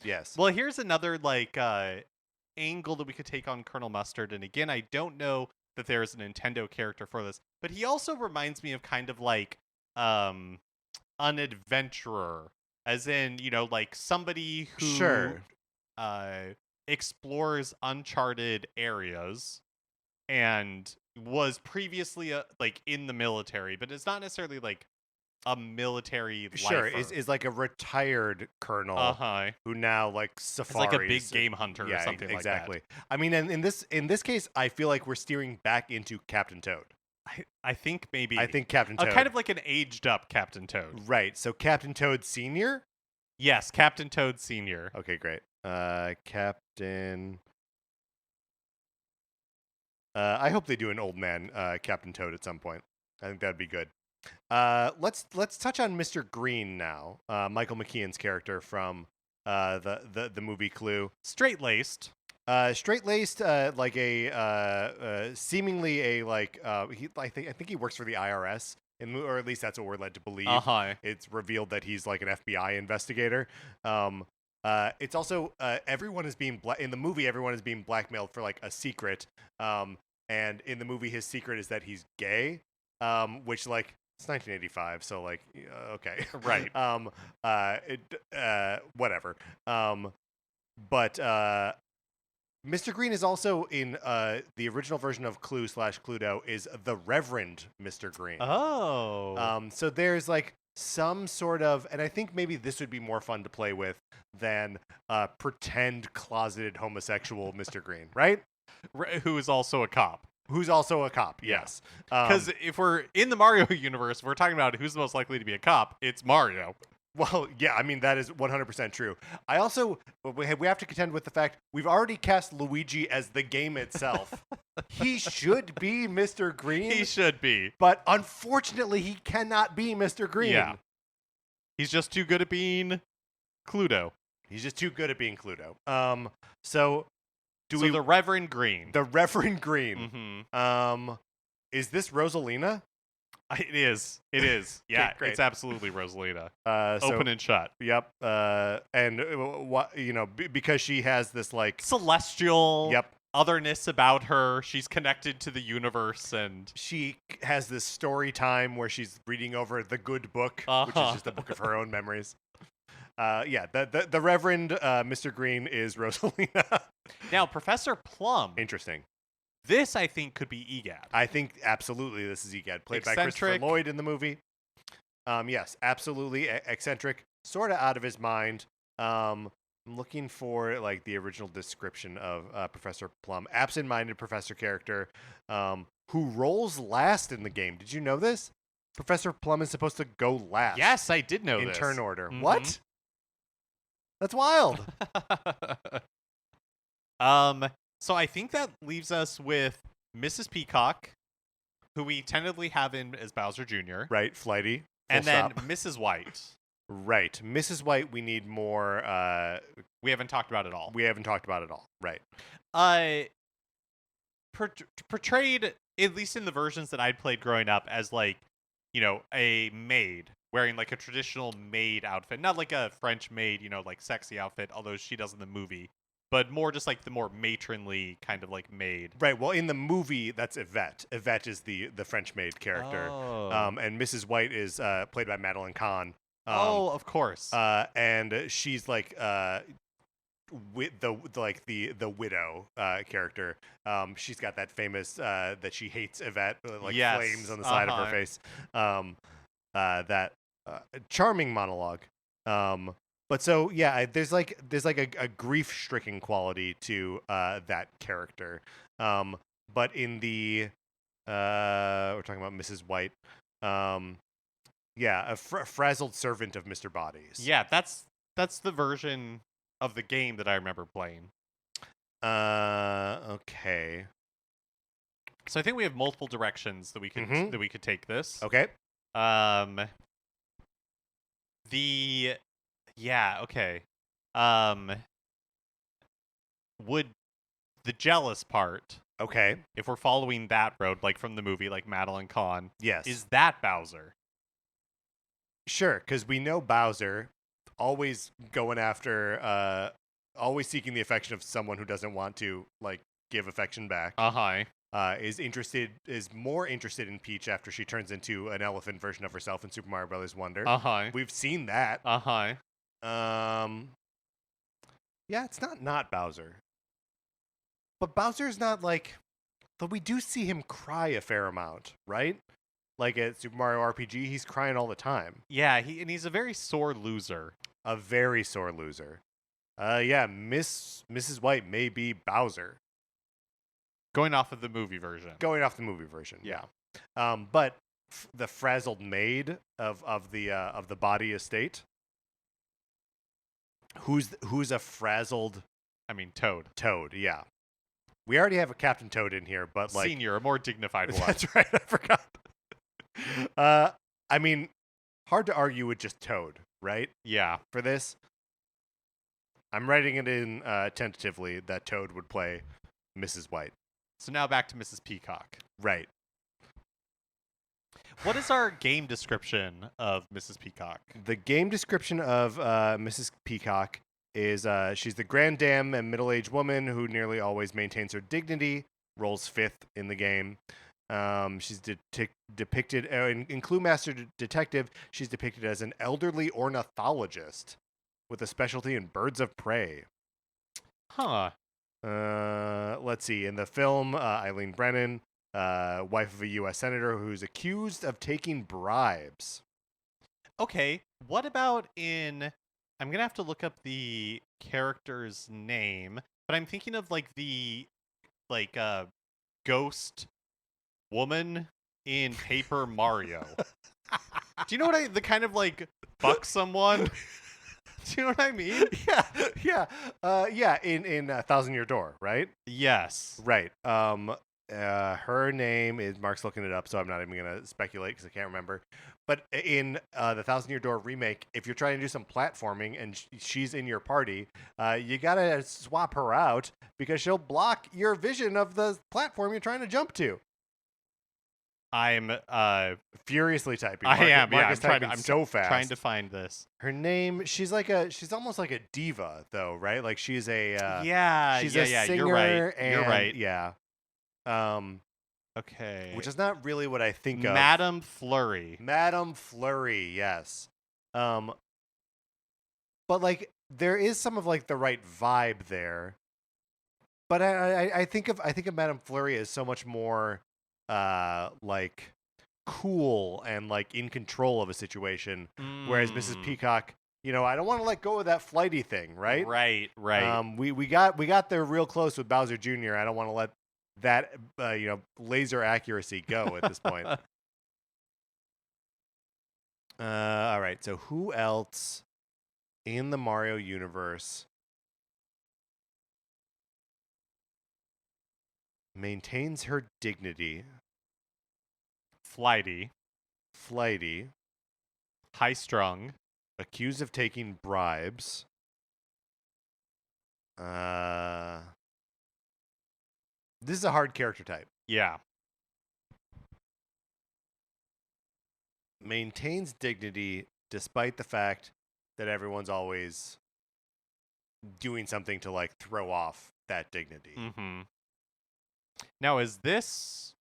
yes. well, here's another like angle that we could take on Colonel Mustard, and again, I don't know that there is a Nintendo character for this, but he also reminds me of kind of like an adventurer, as in like somebody who Sure. explores uncharted areas and was previously like in the military, but it's not necessarily like a military Sure. lifer. Is like a retired colonel Uh-huh. who now like It's safaris. like a big game hunter Yeah, or something exactly. like I mean, and in this case, I feel like we're steering back into Captain Toad. that. I think maybe. I think Captain Toad. kind of like an aged up Captain Toad. Right. So Captain Toad Senior. Yes, Captain Toad Senior. Okay, great. Captain. I hope they do an old man Captain Toad at some point. I think that'd be good. Let's touch on Mr. Green now. Michael McKean's character from the movie Clue. Straight laced. Straight-laced, like a seemingly a like I think he works for the IRS, or at least that's what we're led to believe. Uh-huh. It's revealed that he's like an FBI investigator. It's also everyone is being in the movie. Everyone is being blackmailed for like a secret. And in the movie, his secret is that he's gay. Which like it's 1985, so like okay, Right. Whatever. But Mr. Green is also in the original version of Clue/Cluedo is the Reverend Mr. Green. Oh. So there's like some sort of, and I think maybe this would be more fun to play with than pretend closeted homosexual Mr. Green, right? Who is also a cop. Who's also a cop, yes. Because if we're in the Mario universe, we're talking about who's the most likely to be a cop. It's Mario. Well, yeah, I mean, that is 100% true. I also, we have to contend with the fact we've already cast Luigi as the game itself. He should be Mr. Green. He should be. But unfortunately, he cannot be Mr. Green. Yeah. He's just too good at being Cluedo. He's just too good at being Cluedo. So the Reverend Green. The Reverend Green. Mm-hmm. Is this Rosalina? It is. It is. Yeah, Great. it's absolutely Rosalina. So, Open and shut. Yep. And what because she has this like Celestial. Yep. Otherness about her. She's connected to the universe, and she has this story time where she's reading over the good book, which is just a book of her own memories. Yeah, the Reverend Mr. Green is Rosalina. Now, Professor Plum. Interesting. This, I think, could be EGAD. I think absolutely this is EGAD, played by Christopher Eccentric. Lloyd in the movie. Yes, absolutely eccentric, sort of out of his mind. I'm looking for like the original description of Professor Plum, absent-minded professor character who rolls last in the game. Did you know this? Professor Plum is supposed to go last. Yes, I did know in this. turn order. Mhm. What? That's wild. So I think that leaves us with Mrs. Peacock, who we tentatively have in as Bowser Jr., Right, flighty. and Full then stop. Mrs. White. Right, Mrs. White. We need more. We haven't talked about at all. We haven't talked about it all. Right. Portrayed, at least in the versions that I'd played growing up, as like, a maid wearing like a traditional maid outfit, not like a French maid, like sexy outfit, although she does in the movie, but more just like the more matronly kind of like maid. Right. Well, in the movie, that's Yvette. Yvette is the French maid character. Oh. And Mrs. White is played by Madeline Kahn. Of course. And she's like the widow character. She's got that famous that she hates Yvette, Yes. flames on the side of her face. That charming monologue. But so yeah, there's like a grief-stricken quality to that character. But in the we're talking about Mrs. White. Yeah, a frazzled servant of Mr. Bodies. Yeah, that's the version of the game that I remember playing. Okay. So I think we have multiple directions that we could take this. Okay. Okay. Would the jealous part, Okay. if we're following that road, like from the movie, like Madeline Kahn, Yes. is that Bowser? Sure, because we know Bowser always going after, always seeking the affection of someone who doesn't want to like give affection back. Is more interested in Peach after she turns into an elephant version of herself in Super Mario Brothers Wonder. We've seen that. Yeah, it's not Bowser. But Bowser's not like, but we do see him cry a fair amount, right? Like at Super Mario RPG, he's crying all the time. Yeah, he's a very sore loser. A very sore loser. Yeah, Mrs. White may be Bowser. Going off of the movie version. Yeah. But the frazzled maid of the body estate. Who's a frazzled? I mean, Toad. Toad, yeah. We already have a Captain Toad in here, but like Senior, a more dignified one. That's right. I forgot. I mean, hard to argue with just Toad, right? Yeah. For this, I'm writing it in tentatively that Toad would play Mrs. White. So now back to Mrs. Peacock. Right. What is our game description of Mrs. Peacock? The game description of Mrs. Peacock is she's the grand dame and middle-aged woman who nearly always maintains her dignity, rolls fifth in the game. She's depicted in Clue Master Detective. She's depicted as an elderly ornithologist with a specialty in birds of prey. Huh. Let's see. In the film, Eileen Brennan, wife of a U.S. senator who's accused of taking bribes. Okay. What about in? I'm gonna have to look up the character's name, but I'm thinking of like the ghost woman in Paper Mario. Do you know what the kind of like fuck someone? Do you know what I mean? Yeah. In Thousand Year Door, right? Yes. Right. Her name is Mark's looking it up, so I'm not even gonna speculate because I can't remember. But in the Thousand Year Door remake, if you're trying to do some platforming and she's in your party, you gotta swap her out because she'll block your vision of the platform you're trying to jump to. I'm furiously typing. I am. Mark Yeah, is typing I'm so fast. Trying to find this. Her name. She's almost like a diva, though, right? Like she's a She's a singer. You're right. You're right. Yeah. Okay. Which is not really what I think of. Madame Flurry. Madame Flurry, yes. But like there is some of like the right vibe there. But I think of Madame Flurry as so much more like cool and like in control of a situation, whereas Mrs. Peacock, I don't want to let go of that flighty thing, right? Right. We got there real close with Bowser Jr. I don't want to let that laser accuracy go at this point. All right, so who else in the Mario universe maintains her dignity, Flighty. flighty, High-strung. accused of taking bribes. This is a hard character type. Yeah. Maintains dignity despite the fact that everyone's always doing something to like throw off that dignity. Mm-hmm. Now, is this...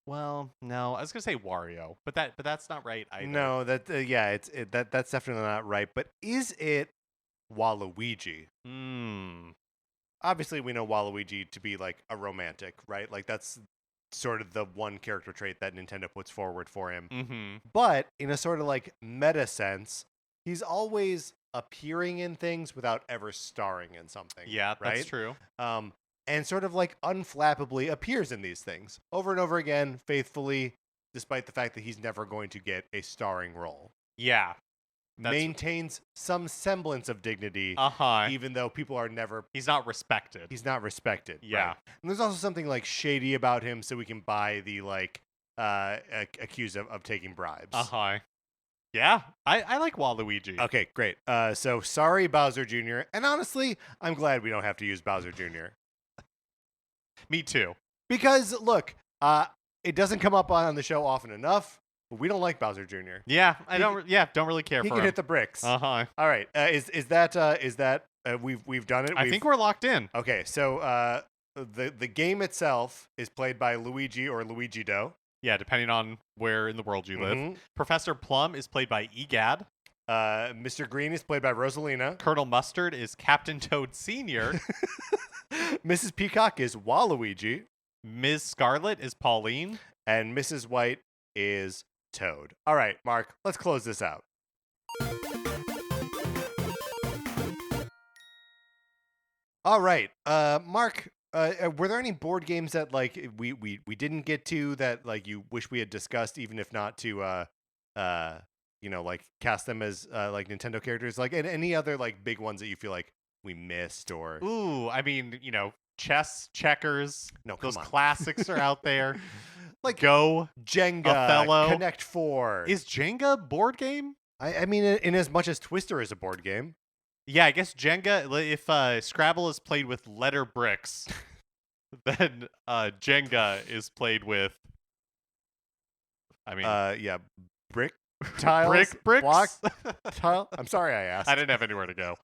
Well, no, I was gonna say Wario, but that's not right either. No, that's definitely not right. But is it Waluigi? Obviously, we know Waluigi to be like a romantic, right? Like that's sort of the one character trait that Nintendo puts forward for him. Mm-hmm. But in a sort of like meta sense, he's always appearing in things without ever starring in something. Yeah, right? that's true. And sort of like unflappably appears in these things over and over again, faithfully, despite the fact that he's never going to get a starring role. Yeah. Maintains some semblance of dignity, even though people are never... He's not respected. He's not respected. Yeah. Right? And there's also something like shady about him, so we can buy the like accused of taking bribes. Yeah, I like Waluigi. Okay, great. So sorry, Bowser Jr. And honestly, I'm glad we don't have to use Bowser Jr. Me too. Because look, it doesn't come up on the show often enough, but we don't like Bowser Jr. Yeah, don't really care He for can him. hit the bricks. All right. Is that we've done it? I think we're locked in. Okay, so the game itself is played by Luigi or Luigi Do. Yeah, depending on where in the world you live. Professor Plum is played by Egad. Mr. Green is played by Rosalina. Colonel Mustard is Captain Toad Sr. Mrs. Peacock is Waluigi. Ms. Scarlet is Pauline. And Mrs. White is Toad. All right, Mark, let's close this out. All right, Mark, were there any board games that like we didn't get to that like you wish we had discussed, even if not to like cast them as like Nintendo characters, like and any other like big ones that you feel like we missed or? Ooh, I mean, chess, checkers. No, those come on. classics are out there. Like Go, Jenga, Othello. Connect 4. Is Jenga a board game? I mean, in as much as Twister is a board game. Yeah, I guess Jenga, if Scrabble is played with letter bricks, then Jenga is played with, brick tiles. Bricks? Block tile. I'm sorry I asked. I didn't have anywhere to go.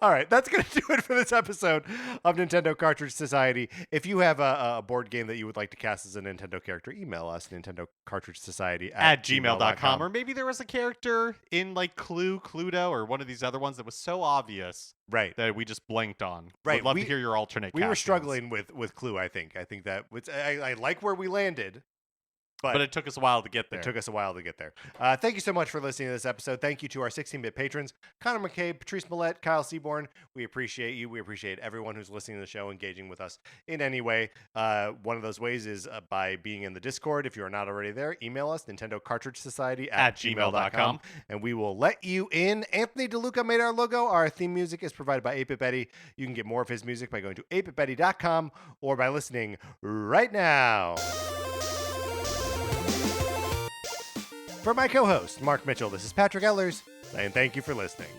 All right, that's going to do it for this episode of Nintendo Cartridge Society. If you have a board game that you would like to cast as a Nintendo character, email us, Nintendo Cartridge Society at gmail.com. Or maybe there was a character in like Cluedo, or one of these other ones that was so obvious that we just blanked on. Right. Would love to hear your alternate We were castings. struggling with Clue, I think. I think that I like where we landed. But it took us a while to get there. It took us a while to get there. Thank you so much for listening to this episode. Thank you to our 16-bit patrons, Connor McCabe, Patrice Millette, Kyle Seaborn. We appreciate you. We appreciate everyone who's listening to the show, engaging with us in any way. One of those ways is by being in the Discord. If you are not already there, email us, Nintendo Cartridge Society at gmail.com, and we will let you in. Anthony DeLuca made our logo. Our theme music is provided by 8-Bit Betty. You can get more of his music by going to 8bitbetty.com or by listening right now. For my co-host, Mark Mitchell, this is Patrick Ellers, saying thank you for listening.